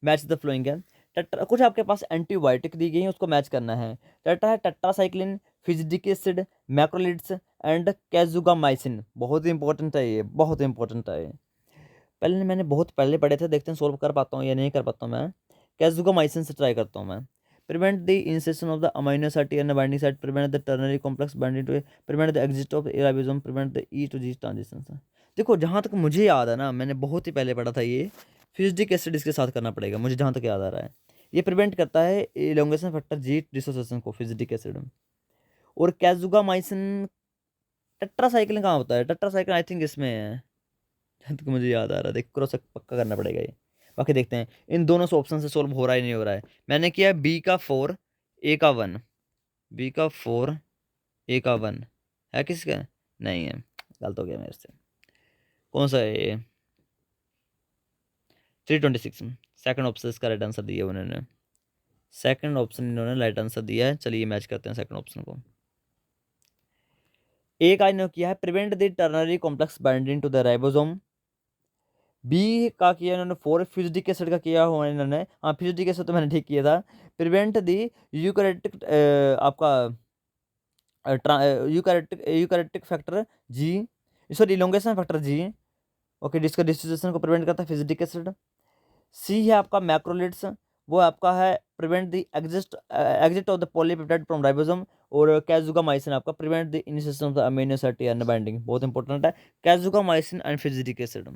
मैच द फ्लोइंग है। कुछ आपके पास एंटीबायोटिक दी गई है, उसको मैच करना है। टेट्रा है टेट्रासाइक्लिन, फिजिडिक एसिड, मैक्रोलिड्स एंड कैजुगामाइसिन। बहुत ही इंपॉर्टेंट है ये, बहुत इंपॉर्टेंट है ये। पहले मैंने बहुत पहले पढ़े थे, देखते हैं सोल्व कर पाता हूँ या नहीं कर पाता हूँ मैं। कैजुगामाइसिन से ट्राई करता हूँ मैं। prevent the insertion of the amino acid and the binding site, prevent the ternary complex binding to prevent the exit of ribosome, prevent the E to G transitions। देखो जहाँ तक मुझे याद है ना, मैंने बहुत ही पहले पढ़ा था ये, फ्यूजिक एसिड इसके साथ करना पड़ेगा मुझे जहाँ तक याद आ रहा है। ये प्रिवेंट करता है इलोंगेशन फैक्टर जी डिसोसिएशन को, फ्यूजिक एसिड। और कैजुगामाइसिन टेट्रासाइक्लिन कहाँ होता है? टेट्रासाइक्लिन आई थिंक इसमें है, जहाँ तक मुझे याद आ रहा है। देख क्रॉस पक्का करना पड़ेगा ये। बाकी देखते हैं इन दोनों से ऑप्शन से सोल्व हो रहा है नहीं हो रहा है। मैंने किया बी का 4 ए का 1, बी का 4 ए का 1 है किसी का? नहीं है, गलत हो गया मेरे से। कौन सा है ये? 326 सेकंड ऑप्शन इसका राइट आंसर दिया उन्होंने, सेकंड ऑप्शन इन्होंने राइट आंसर दिया है। चलिए मैच करते हैं सेकंड ऑप्शन को। ए का इन्होंने किया है prevent the ternary complex binding to the ribosome. B का किया इन्होंने 4 फ्यूजिक एसिड का किया हुआ इन्होंने, हाँ फ्यूजिक एसिड तो मैंने ठीक किया था। प्रिवेंट द यूकैरियोटिक आपका eukaryotic factor G, sorry elongation factor G, okay, जिसका डिस्ट्रीब्यूशन को प्रिवेंट करता है फ्यूजिक एसिड। सी है आपका मैक्रोलिड्स, वो आपका है prevent the exit of the polypeptide from ribosome. और कैजुगामाइसिन आपका prevent the initiation of the amino acid and binding, बहुत इंपॉर्टेंट है। कैजुगामाइसिन एंड फ्यूजिक एसिड,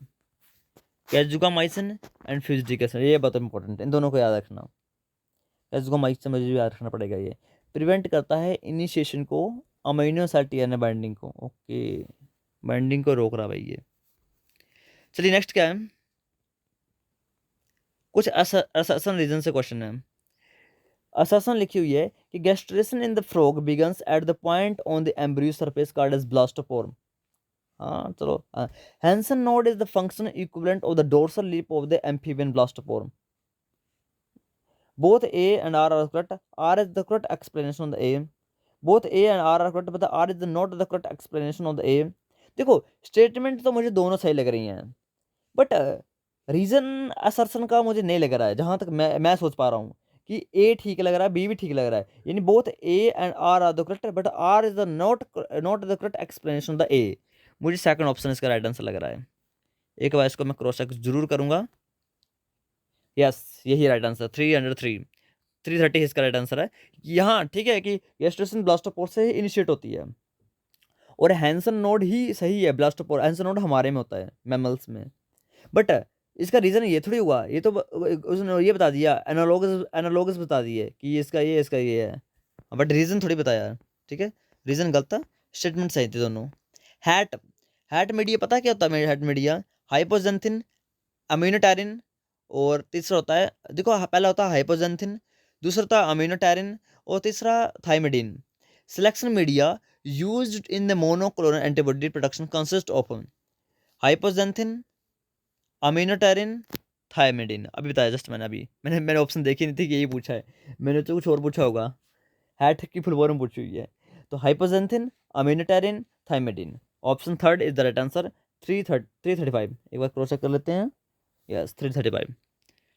कैजुगामाइसिन एंड फ्यूजिक एसिड, ये बहुत इंपॉर्टेंट है, इन दोनों को याद रखना। कैजुगामाइसिन मुझे भी याद रखना पड़ेगा। ये प्रिवेंट करता है इनिशिएशन को, अमीनो एसिड एंड बाइंडिंग को, ओके, बाइंडिंग को रोक रहा भाई ये। चलिए नेक्स्ट क्या है, कुछ असर्शन रीजन से क्वेश्चन है। असर्शन लिखी हुई है कि gastrulation in the frog begins at the point on the embryo surface called as blastopore. हाँ चलो, Hensen node is the function equivalent of the dorsal lip of the amphibian blastopore. both A and R are correct. R is the correct explanation on the A. both A and R are correct, but the R is the not the correct explanation on the A. देखो statement तो मुझे दोनों सही लग रही हैं, but reason assertion का मुझे नहीं लग रहा है, जहां तक मैं सोच पा रहा हूँ कि ए ठीक लग रहा है, बी भी ठीक लग रहा है, यानी both A and R are the correct, but R is the not the correct explanation of the A. मुझे सेकंड ऑप्शन इसका राइट आंसर लग रहा है। एक बार इसको मैं क्रॉस चेक जरूर करूंगा। यस, यही राइट आंसर, 330 इसका राइट आंसर है। यहाँ ठीक है कि गेस्टेशन ब्लास्टोपोर से ही इनिशिएट होती है, और हैंसन नोड ही सही है, ब्लास्टोपोर हैंसन नोड हमारे में होता है मैमल्स में। बट इसका रीजन ये थोड़ी हुआ, ये तो उसने ये बता दिया, एनालॉगस बता दिए कि ये इसका ये है, बट रीजन थोड़ी बताया। ठीक है, रीजन गलत था, स्टेटमेंट सही थे दोनों। हैट हैट मीडिया पता है क्या होता है? हैट मीडिया हाइपोजेंथिन, अम्यूनोटैरिन, और तीसरा होता है, देखो पहला होता है हाइपोजेंथिन, दूसरा होता है अम्यूनोटैरिन, और तीसरा thymidine. Selection media used in the monoclonal antibody production consist of hypoxanthine, aminopterin, thymidine. अभी बताया जस्ट मैंने ऑप्शन देखी नहीं थी कि यही पूछा है, मैंने तो कुछ और पूछा होगा। हैट की फुल फॉर्म पूछी हुई है, तो hypoxanthine, aminopterin, thymidine. Option third is the right answer, 335। एक बार क्रॉस चेक कर लेते हैं, यस 335।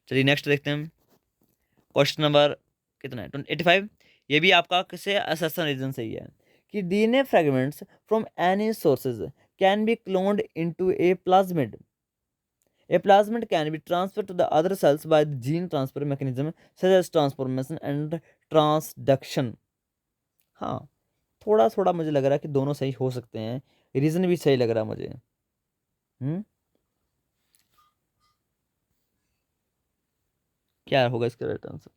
चलिए नेक्स्ट देखते हैं, क्वेश्चन नंबर कितना है, 85। ये भी आपका किसे असर्शन रीजन से ही है कि DNA fragments from any sources can be cloned into A plasmid. A plasmid can be transferred to the other cells by the gene transfer mechanism such as transformation and transduction। हाँ, थोड़ा थोड़ा मुझे लग रहा है कि दोनों सही हो सकते हैं, रीजन भी सही लग रहा है मुझे। क्या होगा इसका राइट आंसर?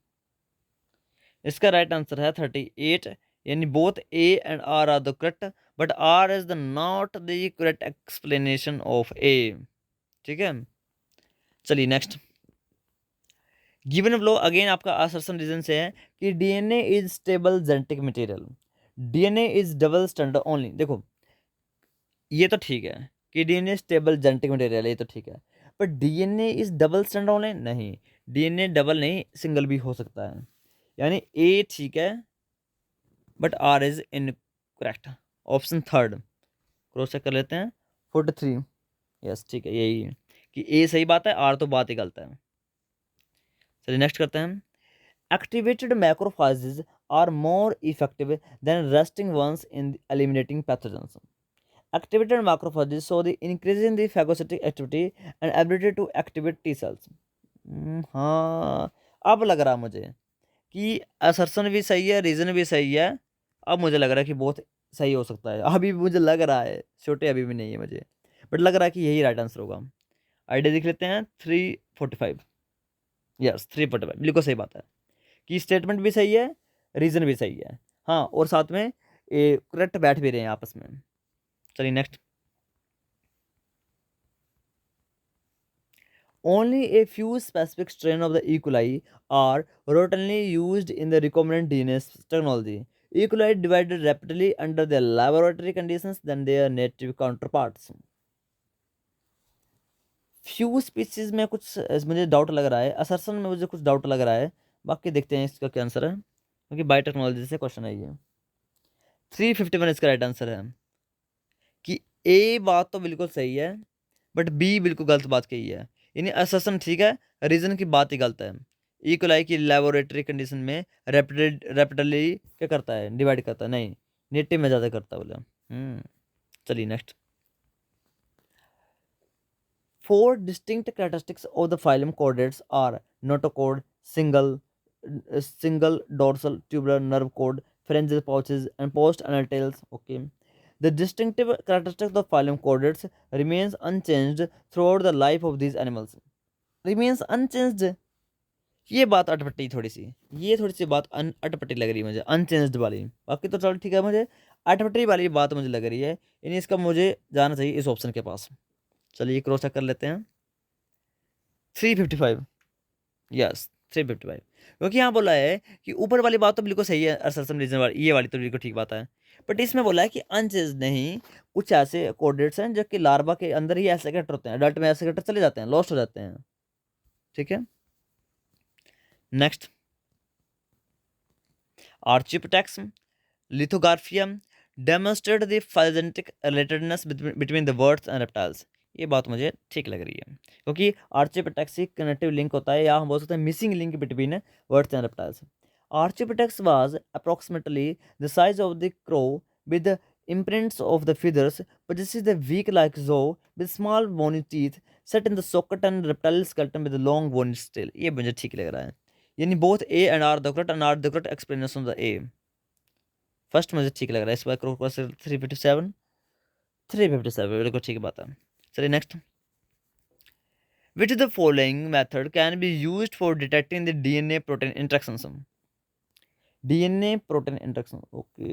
इसका राइट आंसर है 38, यानी both A and R are the correct, but R is the not the correct explanation of A. ठीक है, चलिए नेक्स्ट। गिवन फ्लो अगेन आपका असर्शन रीजन से है कि DNA is stable genetic material, DNA is double standard only. देखो ये तो ठीक है कि डीएनए स्टेबल जेनेटिक मटेरियल है, ये तो ठीक है, पर DNA is double standard only नहीं, डीएनए डबल नहीं सिंगल भी हो सकता है, यानी ए ठीक है but R is incorrect. Option third cross check कर लेते हैं, 43। यस ठीक है, यही है कि ए सही बात है, आर तो बात ही गलत है। चलिए नेक्स्ट करते हैं। Activated macrophages are more effective than resting ones in eliminating pathogens. Activated macrophages show the increase in the phagocytic activity and ability to activate T cells. हाँ, अब लग रहा मुझे कि असर्शन भी सही है, रीजन भी सही है। अब मुझे लग रहा है कि बहुत सही हो सकता है, अभी भी मुझे लग रहा है, छोटे अभी भी नहीं है मुझे, बट लग रहा है कि यही राइट आंसर होगा। आइडिया देख लेते हैं। 345, यस 345 बिल्कुल सही बात है कि स्टेटमेंट भी सही है, रीजन भी सही है। हाँ, और साथ में करेक्ट बैठ भी रहे हैं आपस में। चलिए next. Only a few specific strain of the E. coli are routinely used in the recombinant DNA technology. E. coli divided rapidly under the laboratory conditions than their native counterparts. Few species में कुछ मुझे doubt लग रहा है, assertion में मुझे कुछ doubt लग रहा है। बाकी देखते हैं इसका क्या आंसर है, क्योंकि बायोटेक्नोलॉजी से क्वेश्चन है ये। 351 इसका राइट आंसर है कि ए बात तो बिल्कुल सही है, बट बी बिल्कुल गलत बात कही है। यानी असर्शन ठीक है, रीजन की बात ही गलत है। इकोलाई की लेबोरेटरी कंडीशन में रैपिडली क्या करता है, डिवाइड करता है, नहीं नेटिव में ज़्यादा करता है बोला। चलिए next. 4 distinct characteristics of the phylum chordates are notochord, single dorsal tubular nerve cord, pharyngeal pouches, and post-anal tails. Okay. The distinctive characteristics of phylum chordates remains unchanged throughout the life of these animals. Remains unchanged. ये बात अटपटी थोड़ी सी, ये थोड़ी सी बात अटपटी लग रही है मुझे, अनचेंज्ड वाली। बाकी तो चलो ठीक है, मुझे अटपटी वाली बात मुझे लग रही है, यानी इसका मुझे जाना चाहिए इस ऑप्शन के पास। चलिए क्रॉस चेक कर लेते हैं। 355, यस 355, क्योंकि यहाँ बोला है कि ऊपर वाली बात तो बिल्कुल सही है, असर्शन रीजन वाली, ये वाली तो बिल्कुल ठीक बात है, बट इसमें बोला है कि अनचेंज नहीं, कुछ ऐसे कोऑर्डिनेट्स हैं जो कि लार्वा के अंदर ही ऐसे कैरेक्टर होते हैं, अडल्ट में ऐसे कैरेक्टर चले जाते हैं, लॉस्ट हो जाते हैं। ठीक है, next. Archaeopteryx lithographica demonstrate the phylogenetic relatedness between the birds and reptiles. ये बात मुझे ठीक लग रही है, क्योंकि आर्चियोप्टेक्स एक कनेक्टिव लिंक होता है, या हम बोल सकते हैं missing link between birds and reptiles. Archaeopteryx was approximately the size of the crow with the imprints of the feathers, possesses the beak-like jaw with small bony teeth, set in the socket and reptile skeleton with a long bony tail। ये मुझे ठीक लग रहा है, यानी both A and R the correct and R the correct explanation of the A। First मुझे ठीक लग रहा है, इस बार क्रॉस 357, 357 बिल्कुल ठीक बात है। चलिए next. Which the following method can be used for detecting the DNA protein interactions. DNA protein interaction, okay.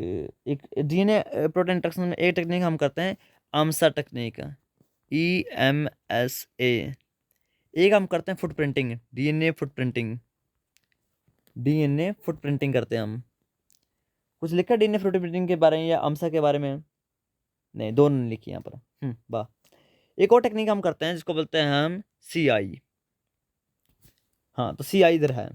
एक डीएनए प्रोटीन इंटरेक्शन में एक टेक्निक हम करते हैं, आमसा टेक्निक, EMSA। एक हम करते हैं foot printing, DNA foot printing, DNA foot printing करते हैं हम। कुछ लिखा डीएनए फुट प्रिंटिंग के बारे में या आमसा के बारे में? नहीं, दोनों नहीं लिखी यहाँ पर। वाह। एक और टेक्निक हम करते हैं जिसको बोलते हैं हम CI। हाँ, तो CI इधर है।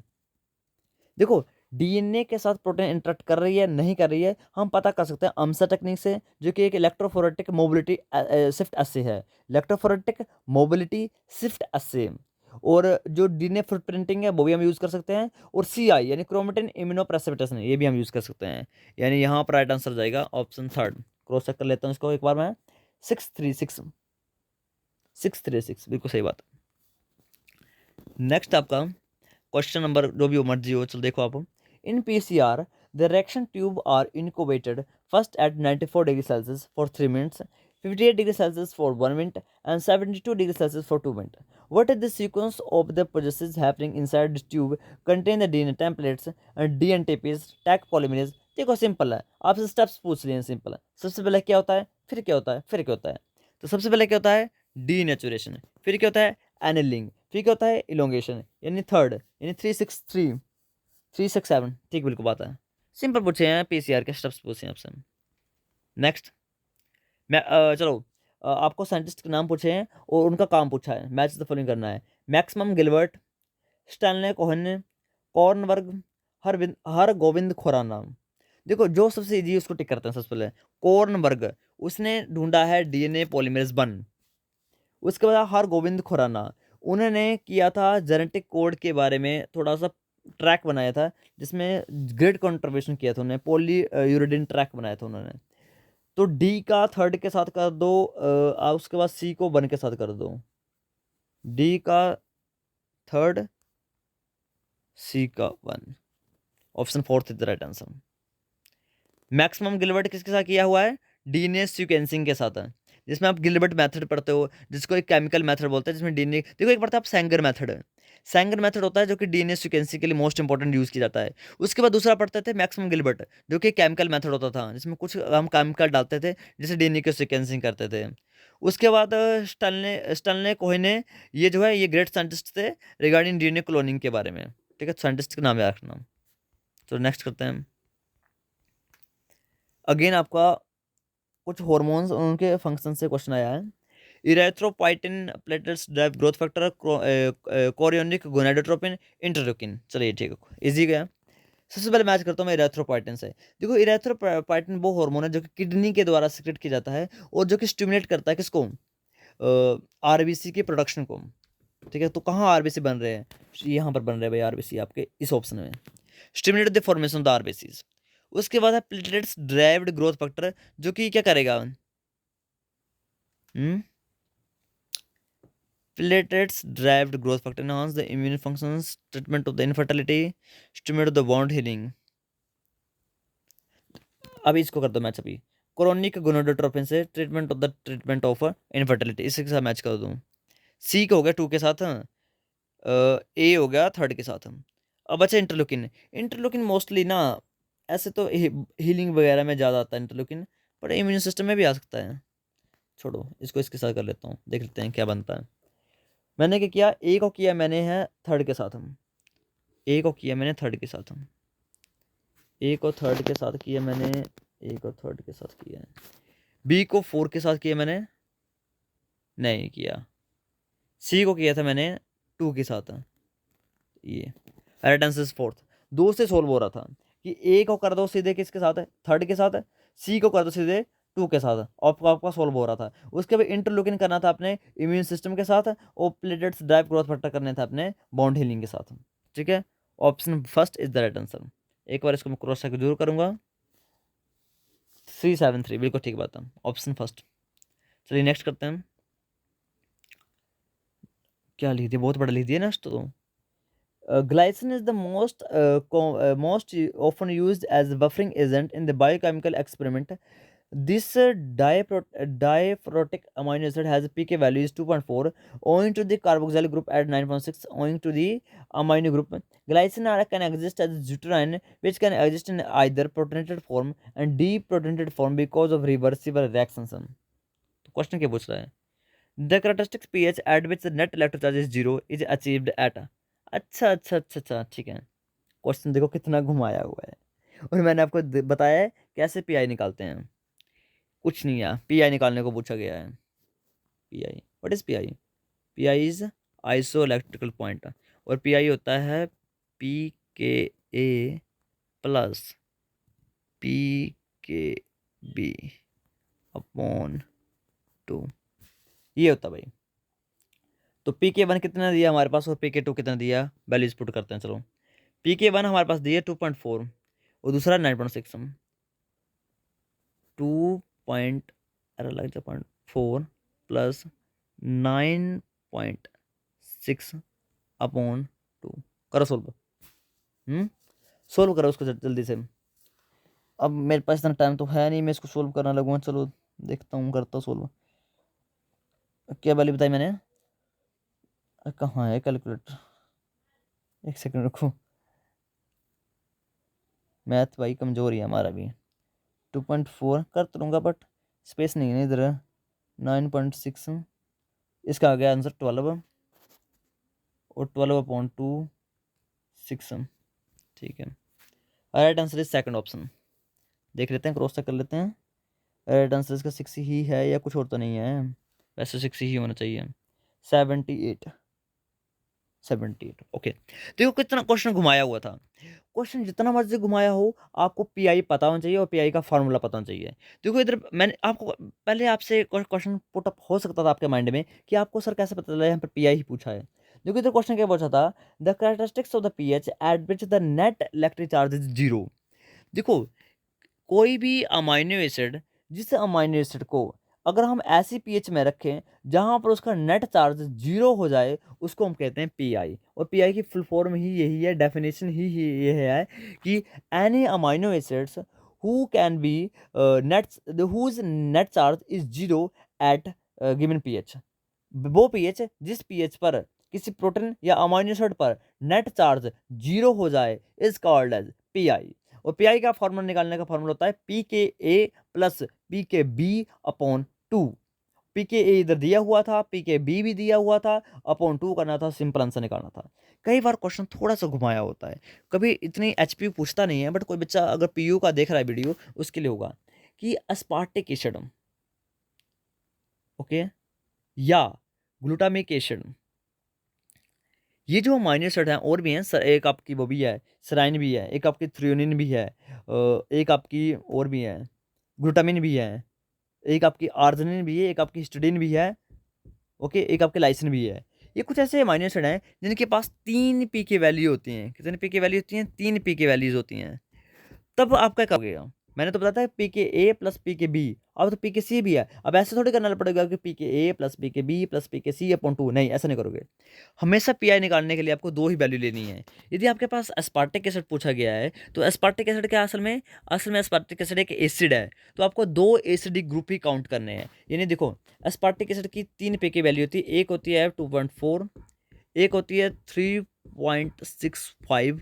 देखो, डीएनए के साथ प्रोटीन इंटरेक्ट कर रही है नहीं कर रही है, हम पता कर सकते हैं अम्सा टेक्निक से, जो कि एक इलेक्ट्रोफोरेटिक मोबिलिटी शिफ्ट एसे है, इलेक्ट्रोफोरेटिक मोबिलिटी शिफ्ट एसे। और जो डीएनए फुटप्रिंटिंग है वो भी हम यूज़ कर सकते हैं, और CI यानी क्रोमेटिन इम्यूनोप्रेसिपिटेशन ये भी हम यूज़ कर सकते हैं। यानी यहाँ पर राइट आंसर जाएगा ऑप्शन थर्ड। क्रॉस चेक कर लेता हूँ इसको एक बार मैं। 636, 636 बिल्कुल सही बात। नेक्स्ट आपका क्वेश्चन नंबर जो भी मर्जी हो, चलो देखो आप। इन PCR the reaction tube are incubated first at 94 degrees Celsius for 3 minutes, 58 degrees Celsius for 1 minute, and 72 degrees Celsius for 2 minutes. What is the sequence of the processes happening inside the tube contain the DNA templates and DNTPs tag polymerase? देखो simple है, आपसे steps पूछ लिए हैं, simple है। सबसे पहले क्या होता है, फिर क्या होता है, फिर क्या होता है। तो सबसे पहले क्या होता है, डीनेचुरेशन, फिर क्या होता है, एनिलिंग, फिर क्या होता है, इलोंगेशन, यानी थर्ड, यानी 363, 367 ठीक बिल्कुल बात है। सिंपल पूछे हैं, PCR के स्टेप्स पूछे हैं आपसे। नेक्स्ट। मैं चलो आपको साइंटिस्ट के नाम पूछे हैं और उनका काम पूछा है, मैच द फॉलोइंग करना है। मैक्सिमम गिलबर्ट, स्टैनले कोहेन, कॉर्नवर्ग, हर गोविंद खुराना। देखो, जो सबसे इजी उसको टिक करते हैं सबसे पहले। कॉर्नवर्ग, उसने ढूंढा है डीएनए पॉलीमरेज 1। उसके बाद हर गोविंद खुराना, उन्होंने किया था जेनेटिक कोड के बारे में थोड़ा सा ट्रैक बनाया था, जिसमें ग्रेट कंट्रीब्यूशन किया था उन्होंने, पॉली यूरिडिन ट्रैक बनाया था उन्होंने। तो डी का थर्ड के साथ कर दो, उसके बाद सी को 1 के साथ कर दो। डी का थर्ड, सी का 1, option fourth is the right answer. Maximum Gilbert किसके साथ किया हुआ है? डीएनए सीक्वेंसिंग के साथ है, जिसमें आप गिलबर्ट मेथड पढ़ते हो, जिसको एक केमिकल मेथड बोलते हैं, जिसमें डीएनए, देखो एक पढ़ता है आप सैंगर मेथड है। सैंगर मेथड होता है जो कि डीएनए सीक्वेंसिंग के लिए मोस्ट इंपॉर्टेंट यूज किया जाता है। उसके बाद दूसरा पढ़ते थे मैक्सिमम गिलबर्ट, जो कि केमिकल मेथड होता था, जिसमें कुछ हम केमिकल डालते थे जिससे डीएनए की सीक्वेंसिंग करते थे। उसके बाद स्टैनले स्टैनले कोहेने, ये जो है ये ग्रेट साइंटिस्ट थे रिगार्डिंग डीएनए क्लोनिंग के बारे में। ठीक है, साइंटिस्ट का नाम याद रखना। तो नेक्स्ट करते हैं। अगेन आपका कुछ हॉर्मोन्स उनके फंक्शन से क्वेश्चन आया है। Erythropoietin platelets derived growth factor, chorionic gonadotropin, interleukin. चलिए ठीक है, इजी गया। सबसे पहले मैच करता हूँ मैं इरेथ्रोपाइटिन से। देखो इरेथ्रोपाइटिन वो हार्मोन है जो कि किडनी के द्वारा सिक्रेट किया जाता है, और जो कि स्टिमुलेट करता है किसको? आरबीसी के प्रोडक्शन को। ठीक है, तो कहाँ आरबीसी बन रहे हैं? यहाँ पर बन रहे हैं भाई आरबीसी, आपके इस ऑप्शन में। Stimulate the formation of the RBCs. उसके बाद है प्लेटलेट्स ड्राइव्ड ग्रोथ फैक्टर, जो कि क्या करेगा? Platelets derived growth factor enhance the immune functions, treatment of the infertility, stimulate the wound healing. अभी इसको कर दो मैच अभी। क्रोनिक गोनाडोट्रोपिन से ट्रीटमेंट ऑफ इनफर्टिलिटी, इसके साथ मैच कर दूं। सी का हो गया 2 के साथ, ए हो गया 3rd के साथ। अब अच्छा इंटरलुकिन। इंटरलुकिन मोस्टली ना ऐसे तो हीलिंग वगैरह में ज़्यादा आता है इंटरलुकिन, पर इम्यून सिस्टम में भी आ सकता है। छोड़ो इसको, इसके साथ कर लेता हूँ, देख लेते हैं क्या बनता है। मैंने क्या किया, ए को किया मैंने है 3rd के साथ। हम ए को किया मैंने 3rd के साथ। हम ए को 3rd के साथ किया मैंने, ए को 3rd के साथ किया है। बी को 4 के साथ किया मैंने, नहीं किया। सी को किया था मैंने 2 के साथ। ये राइट आंसर इज 4th। 2 से सोल्व हो रहा था कि ए को कर दो सीधे किसके साथ है? 3rd के साथ। सी को कर दो सीधे 2 के साथ। आपका सोल्व हो रहा था। उसके बाद इंटरलूकिन करना था अपने इम्यून सिस्टम के साथ, और प्लेटलेट्स ड्राइव ग्रोथ फैक्टर करने था अपने बॉन्ड हीलिंग के साथ। ठीक है, option first is the right answer. एक बार इसको मैं क्रॉस चेक जरूर करूंगा। 373 बिल्कुल ठीक बात है, ऑप्शन फर्स्ट। चलिए नेक्स्ट करते हैं। क्या लिख दिया, बहुत बड़ा लिख दिया नेक्स्ट तो। Glycine is the most often used as buffering agent in the biochemical experiment. This diprotic amino acid has a pK value is 2.4, owing to the carboxyl group at 9.6, owing to the amino group. Glycine can exist as deuterine, which can exist in either protonated form and deprotonated form because of reversible reactions. तो question क्या पूछ रहा है? The characteristic pH at which the net electric charge is 0 is achieved at। अच्छा, ठीक है। Question देखो कितना घुमाया हुआ है, और मैंने आपको बताया है कैसे पीआई निकालते हैं। कुछ नहीं है, पीआई निकालने को पूछा गया है। Pi, what is pi? Pi is iso electrical point, और पीआई होता है p K a plus p K b upon 2, ये होता है भाई। तो पी के 1 कितना दिया हमारे पास, और पी के 2 कितना दिया? वैल्यूज पुट करते हैं। चलो, पी के 1 हमारे पास दिया 2.4, और दूसरा 9.6। 2.4 प्लस 9.6 अपॉन 2। करो सोल्व। सोल्व करो उसको जल्दी से। अब मेरे पास इतना टाइम तो है नहीं, मैं इसको सोल्व करना लगूंगा। चलो देखता हूँ, करता हूँ सोल्व। क्या वैल्यू बताई मैंने? कहाँ है कैलकुलेटर? एक सेकंड रुको, मैथ भाई कमजोर ही है हमारा भी। 2.4 कर तो लूँगा, बट स्पेस नहीं है इधर। 9.6, इसका आ गया आंसर 12, और 12/2 6। ठीक है, right answer is second option. देख लेते हैं, क्रॉस चेक कर लेते हैं। राइट आंसर इसका 6 ही है या कुछ और तो नहीं है? वैसे 6 ही होना चाहिए। 78 ओके। देखो कितना क्वेश्चन घुमाया हुआ था। क्वेश्चन जितना मर्जी घुमाया हो, आपको पीआई पता होना चाहिए और पीआई का फार्मूला पता होना चाहिए। देखो इधर मैंने आपको पहले आपसे क्वेश्चन पुट अप हो सकता था आपके माइंड में कि आपको सर कैसे पता चला यहाँ पर पीआई ही पूछा है। देखो इधर क्वेश्चन क्या पूछा था, the characteristics of the pH eight which the net electric charge is 0। देखो कोई भी अमाइनो एसिड, जिस अमाइनो एसिड को अगर हम ऐसी पीएच में रखें जहां पर उसका नेट चार्ज 0 हो जाए, उसको हम कहते हैं पीआई। और पीआई की फुल फॉर्म ही यही है, डेफिनेशन ही ये है कि any amino acids who can be net whose net charge is 0 at given pH. वो पीएच जिस पीएच पर किसी प्रोटीन या अमाइनो एसिड पर नेट चार्ज 0 हो जाए इज कॉल्ड एज पीआई। और पीआई का फॉर्मूला निकालने का फॉर्मूला होता है p K a plus p K b upon 2। P K a इधर दिया हुआ था, पी के बी भी दिया हुआ था, अपॉन 2 करना था, सिंपल आंसर निकालना था। कई बार क्वेश्चन थोड़ा सा घुमाया होता है, कभी इतनी एचपी पूछता नहीं है, बट कोई बच्चा अगर पीयू का देख रहा है वीडियो उसके लिए होगा कि अस्पार्टिक एसिड, ओके, या ग्लूटामिक एसिड, ये जो अमाइनो एसिड हैं और भी हैं, एक आपकी वो भी है सेराइन भी है, एक आपकी थ्रियोनिन भी है, एक आपकी और भी है ग्लूटामिन भी है, एक आपकी आर्जिनिन भी है, एक आपकी हिस्टिडीन भी है, ओके, एक आपके लाइसिन भी है। ये कुछ ऐसे अमाइनो एसिड हैं जिनके पास 3 पी की वैल्यू होती हैं। कितने पी की वैल्यू होती हैं? 3 पी की वैल्यूज होती हैं। तब आपका क्या होगा? मैंने तो बताया P K a plus p K B, अब तो पी के सी भी है। अब ऐसे थोड़ी करना पड़ेगा कि P K a plus p K B plus p के सी अपॉन 2, नहीं, ऐसा नहीं करोगे। हमेशा पी आई निकालने के लिए आपको 2 ही वैल्यू लेनी है। यदि आपके पास एस्पार्टिक एसिड पूछा गया है तो एस्पार्टिक एसिड क्या असल में एस्पार्टिक एसिड एक एसिड है, तो आपको 2 एसिडिक ग्रुप ही काउंट करने हैं। यानी देखो, एस्पार्टिक एसिड की 3 पी की वैल्यू होती है, एक होती है 2.4, एक होती है 3.65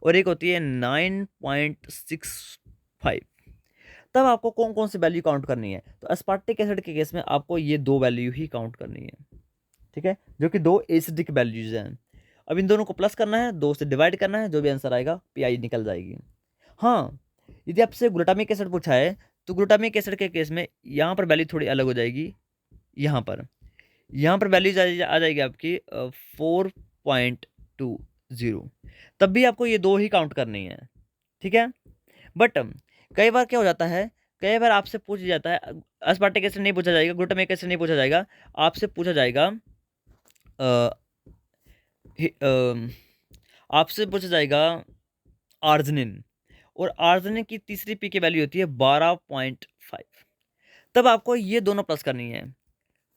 और एक होती है 9.65। तब आपको कौन कौन सी वैल्यू काउंट करनी है? तो एस्पार्टिक एसिड के केस में आपको ये 2 वैल्यू ही काउंट करनी है, ठीक है, जो कि 2 एसिडिक वैल्यूज हैं। अब इन दोनों को प्लस करना है, 2 से डिवाइड करना है, जो भी आंसर आएगा पीआई निकल जाएगी। हाँ, यदि आपसे ग्लूटामिक एसिड पूछा है तो ग्लूटामिक एसिड के केस में यहाँ पर वैल्यू थोड़ी अलग हो जाएगी। यहाँ पर वैल्यू आ जाएगी आपकी 4.20। तब भी आपको ये 2 ही काउंट करनी है, ठीक है। बट कई बार क्या हो जाता है, कई बार आपसे पूछ जाता है, एस्पार्टिक एसिड नहीं पूछा जाएगा, ग्लूटामिक एसिड नहीं पूछा जाएगा, आपसे पूछा जाएगा आपसे पूछा जाएगा आर्जिनिन। और आर्जिनिन की तीसरी पी की वैल्यू होती है 12.5। तब आपको ये दोनों प्लस करनी है।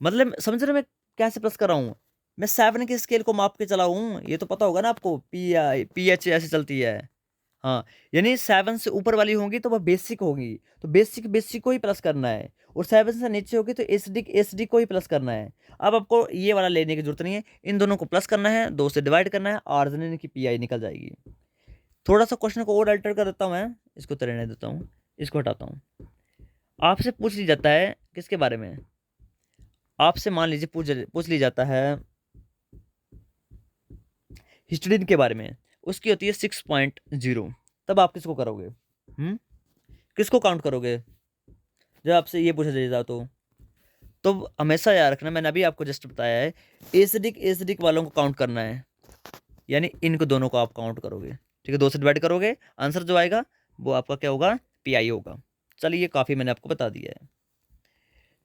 मतलब समझ रहे मैं कैसे प्लस कर रहा हूँ? मैं 7 की स्केल को माप के चला हूँ, ये तो पता होगा ना आपको, पी आई पी एच ऐसे चलती है। हाँ, यानी 7 से ऊपर वाली होंगी तो वह बेसिक होगी, तो बेसिक को ही प्लस करना है, और 7 से नीचे होगी तो एसिडिक को ही प्लस करना है। अब आपको ये वाला लेने की जरूरत नहीं है, इन दोनों को प्लस करना है, 2 से डिवाइड करना है, आर्जिनिन की पीआई निकल जाएगी। थोड़ा सा क्वेश्चन को और अल्टर कर देता हूँ मैं, इसको तो रहने देता हूँ, इसको हटाता हूँ। आपसे पूछ ली जाता है किसके बारे में? आपसे मान लीजिए पूछ ली जाता है हिस्टडीन के बारे में, उसकी होती है 6.0। तब आप किसको करोगे? किसको काउंट करोगे जब आपसे ये पूछा जाएगा? तो हमेशा याद रखना, मैंने अभी आपको जस्ट बताया है, एसिडिक वालों को काउंट करना है, यानी इनको दोनों को आप काउंट करोगे, ठीक है, 2 से डिवाइड करोगे, आंसर जो आएगा वो आपका क्या होगा? पीआई होगा। चलिए, काफ़ी मैंने आपको बता दिया है।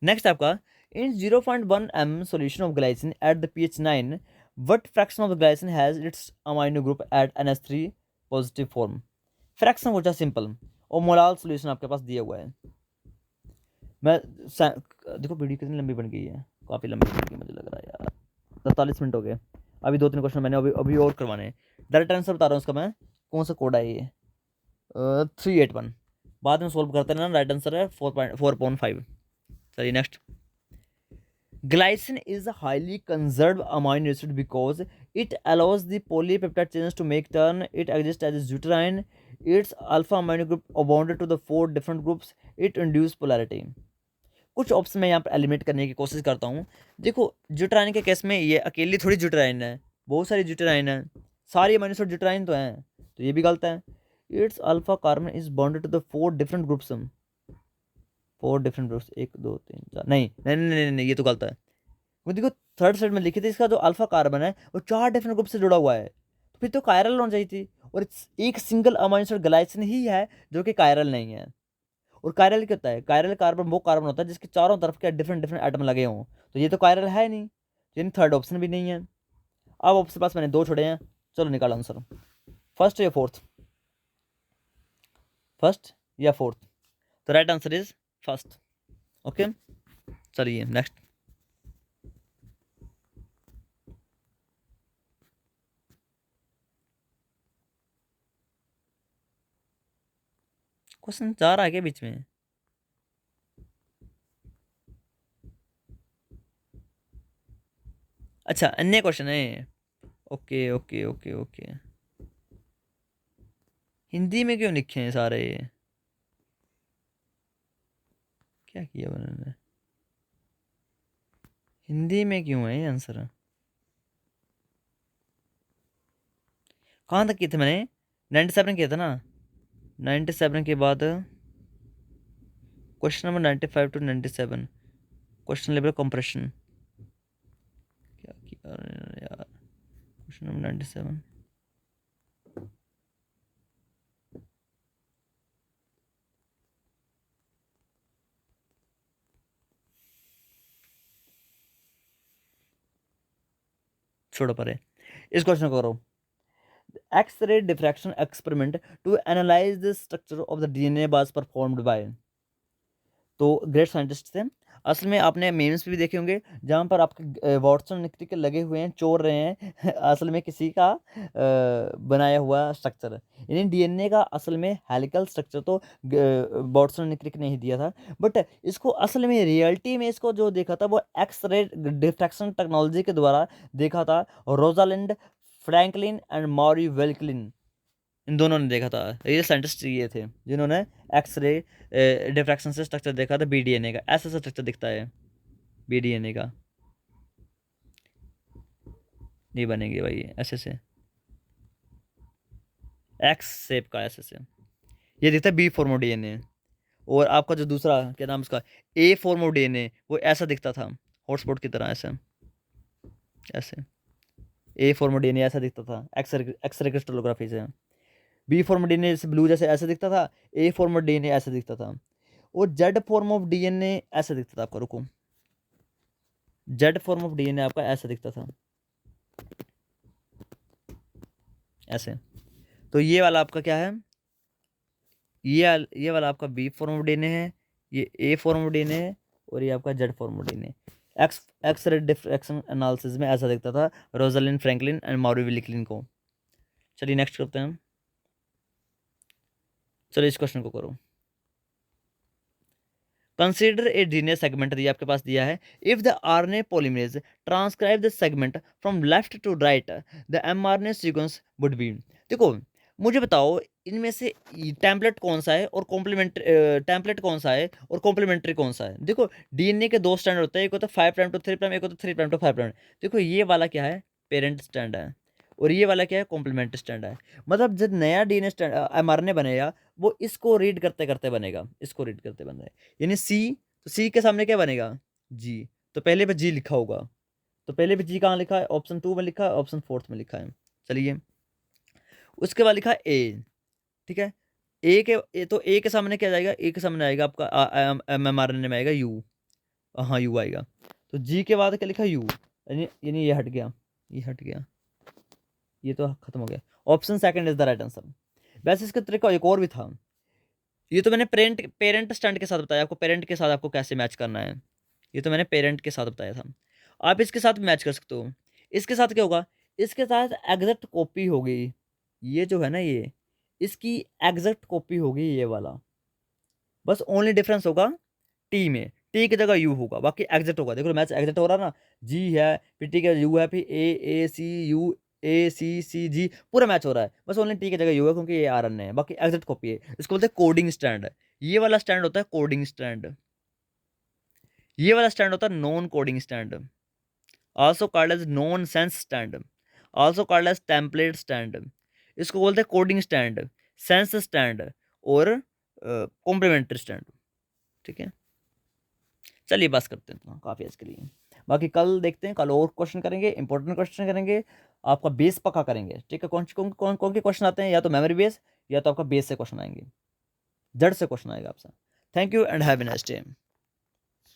नेक्स्ट आपका, इन 0.1 m solution of glycine at the pH 9, what fraction of the glycine has its amino group at NH3 positive form? Fraction पूछा सिंपल, और मोलाल सोल्यूशन आपके पास दिया हुआ है। मैं देखो वीडियो कितनी लंबी बन गई है, काफ़ी लंबी बन गई मुझे लग रहा है यार, 45 मिनट हो गए। अभी 2-3 क्वेश्चन मैंने अभी और करवाने हैं। डायरेक्ट आंसर बता रहा हूँ उसका मैं, कौन सा कोड है ये, 381। बाद में सोल्व करते रहना, राइट आंसर है 4.5। चलिए next, glycine is a highly conserved amino acid because it allows the polypeptide chains to make turn. It exists as a deuterione. Its alpha amino group bonded to the 4 different groups. It induces polarity. कुछ option मैं यहाँ पर eliminate करने की कोशिश करता हूँ। देखो, ज्यूटराइन के केस में ये अकेली थोड़ी ज्यूटराइन है, बहुत सारी ज्यूटराइन है, सारी अमीनो एसिड ज्यूटराइन तो हैं, तो ये भी गलत है। It's alpha carbon is bonded to the 4 different groups. 4 different groups, 1 2 3 4, नहीं नहीं नहीं नहीं, नहीं, ये तो गलत है। वो देखो थर्ड साइड में लिखी थी, इसका जो अल्फा कार्बन है वो 4 डिफरेंट ग्रुप से जुड़ा हुआ है, तो फिर तो कायरल होना चाहिए थी, और एक सिंगल अमीनो एसिड ग्लाइसिन ही है जो कि कायरल नहीं है। और कायरल क्या होता है? कायरल कार्बन वो कार्बन होता है जिसके चारों तरफ के डिफरेंट डिफरेंट एटम लगे हों, तो ये तो कायरल है नहीं, यानी थर्ड ऑप्शन भी नहीं है। अब आपके पास मैंने 2 छोड़े हैं, चलो निकालो आंसर, फर्स्ट या फोर्थ? फर्स्ट या फोर्थ? तो right answer is first, okay. चलिए नेक्स्ट क्वेश्चन जा रहा है क्या बीच में? अच्छा अन्य क्वेश्चन है। Okay okay okay okay. Hindi में क्यों लिखे हैं सारे ये? क्या किया उन्होंने? हिंदी में क्यों है ये आंसर? कहाँ तक किए थे मैंने? 97 किया था ना? 97 के बाद question number 95 to 97, question level compression. क्या किया यार? Question number 97। छोड़ो परे, इस क्वेश्चन को करो। X-ray diffraction experiment to analyze the structure of the DNA was performed by। तो ग्रेट साइंटिस्ट थे। असल में आपने मीम्स भी देखे होंगे जहाँ पर आपके वाटसन निकल लगे हुए हैं, चोर रहे हैं असल में किसी का बनाया हुआ स्ट्रक्चर। यानी डीएनए का असल में हेलिकल स्ट्रक्चर तो वाटसन निक्रिक ने ही दिया था, बट इसको असल में रियलिटी में इसको जो देखा था वो एक्स रे डिफ्रैक्शन टेक्नोलॉजी के द्वारा देखा था। रोजालिंड फ्रैंकलिन एंड मॉरी वेल्कलिन, इन दोनों ने देखा था। ये साइंटिस्ट ये थे जिन्होंने एक्सरे डिफ्रैक्शन से स्ट्रक्चर देखा था बीडीएनए का। ऐसा स्ट्रक्चर दिखता है बीडीएनए का। नहीं बनेंगे भाई ऐसे से, एक्स शेप का ऐसे से। ये दिखता है बी फॉर्मो डीएनए। और आपका जो दूसरा क्या नाम उसका, ए फॉर्मो डीएनए, वो ऐसा दिखता था हॉटस्पॉट की तरह, ऐसे ऐसे। ए फॉर्मो डीएनए ऐसा दिखता था एक्सरे क्रिस्टलोग्राफी से। बी फॉर्म डीएनए जैसे ब्लू जैसे ऐसे दिखता था, ए फॉर्म डीएनए ऐसे दिखता था, और जेड फॉर्म ऑफ डीएनए ऐसे दिखता था आपका। रुको, जेड फॉर्म ऑफ डीएनए आपका ऐसा दिखता था ऐसे। तो ये वाला आपका क्या है? ये वाला आपका बी फॉर्म ऑफ डीएनए है, ये ए फॉर्म ऑफ डीएनए है, और ये आपका Z form of DNA. X ray diffraction analysis में ऐसा दिखता था रोजालिन फ्रैंकलिन एंड मॉरी विलिकलिन को। चलिए नेक्स्ट करते हैं। चलिए इस क्वेश्चन को करो। कंसिडर ए डीएनए सेगमेंट दिया आपके पास दिया है। If the RNA polymerase transcribe the segment from left to right, the mRNA sequence would be. देखो मुझे बताओ इनमें से टेम्पलेट कौन सा है और कॉम्प्लीमेंट्री टेम्पलेट कौन सा है और कॉम्प्लीमेंट्री कौन सा है। देखो डीएनए के दो स्टैंड होते हैं, एक होता है 5 प्राइम टू 3 प्राइम, एक होता है 3 प्राइम टू 5 प्राइम। देखो ये वाला क्या है, पेरेंट स्टैंड है, और ये वाला क्या है, कॉम्प्लीमेंट्री स्टैंड है। मतलब जब नया डीएनए स्टैंड एमआरएनए बनेगा वो इसको रीड करते करते बनेगा, इसको रीड करते बनेगा। यानी सी, तो सी के सामने क्या बनेगा, जी। तो पहले पे जी लिखा होगा, तो पहले पे जी कहाँ लिखा है, ऑप्शन 2 में लिखा है, ऑप्शन 4 में लिखा है। चलिए उसके बाद लिखा है ए, ठीक है। तो ए के सामने क्या जाएगा, ए के सामने आएगा आपका एमआरएनए में आएगा यू, हाँ यू आएगा। तो जी के बाद क्या लिखा है, यू, यानी ये हट गया, ये हट गया, ये तो खत्म हो गया। Option second is the right answer. वैसे इसका तरीका एक और भी था। ये तो मैंने पेरेंट पेरेंट स्टैंड के साथ बताया आपको, पेरेंट के साथ आपको कैसे मैच करना है। ये तो मैंने पेरेंट के साथ बताया था। आप इसके साथ मैच कर सकते हो। इसके साथ क्या होगा, इसके साथ एग्जैक्ट कॉपी होगी। ये जो है ना, ये इसकी एग्जैक्ट कॉपी होगी ये वाला। बस ओनली डिफरेंस होगा टी में, टी की जगह यू होगा, बाकी एग्जैक्ट होगा। देखो मैच एग्जैक्ट हो रहा ना, जी है फिर टी का यू है, फिर ए सी यू, ए सी सी जी, पूरा मैच हो रहा है। बस ओनली टी की जगह यू है क्योंकि ये आर एन है, बाकी एग्जैक्ट कॉपी है। इसको बोलते हैं कोडिंग स्टैंड। ये वाला स्टैंड होता है कोडिंग स्टैंड, ये वाला स्टैंड होता है non coding stand, also called as non sense stand, also called as template stand. इसको बोलते हैं कोडिंग स्टैंड, सेंस स्टैंड, और कॉम्प्लीमेंट्री स्टैंड। ठीक है, चलिए बस करते हैं इतना काफ़ी है इसके लिए। बाकी कल देखते हैं, कल और क्वेश्चन करेंगे, इंपॉर्टेंट क्वेश्चन करेंगे, आपका बेस पक्का करेंगे। ठीक है, कौन के क्वेश्चन आते हैं, या तो मेमोरी बेस या तो आपका बेस से क्वेश्चन आएंगे, जड़ से क्वेश्चन आएगा आपसे। Thank you and have a nice day.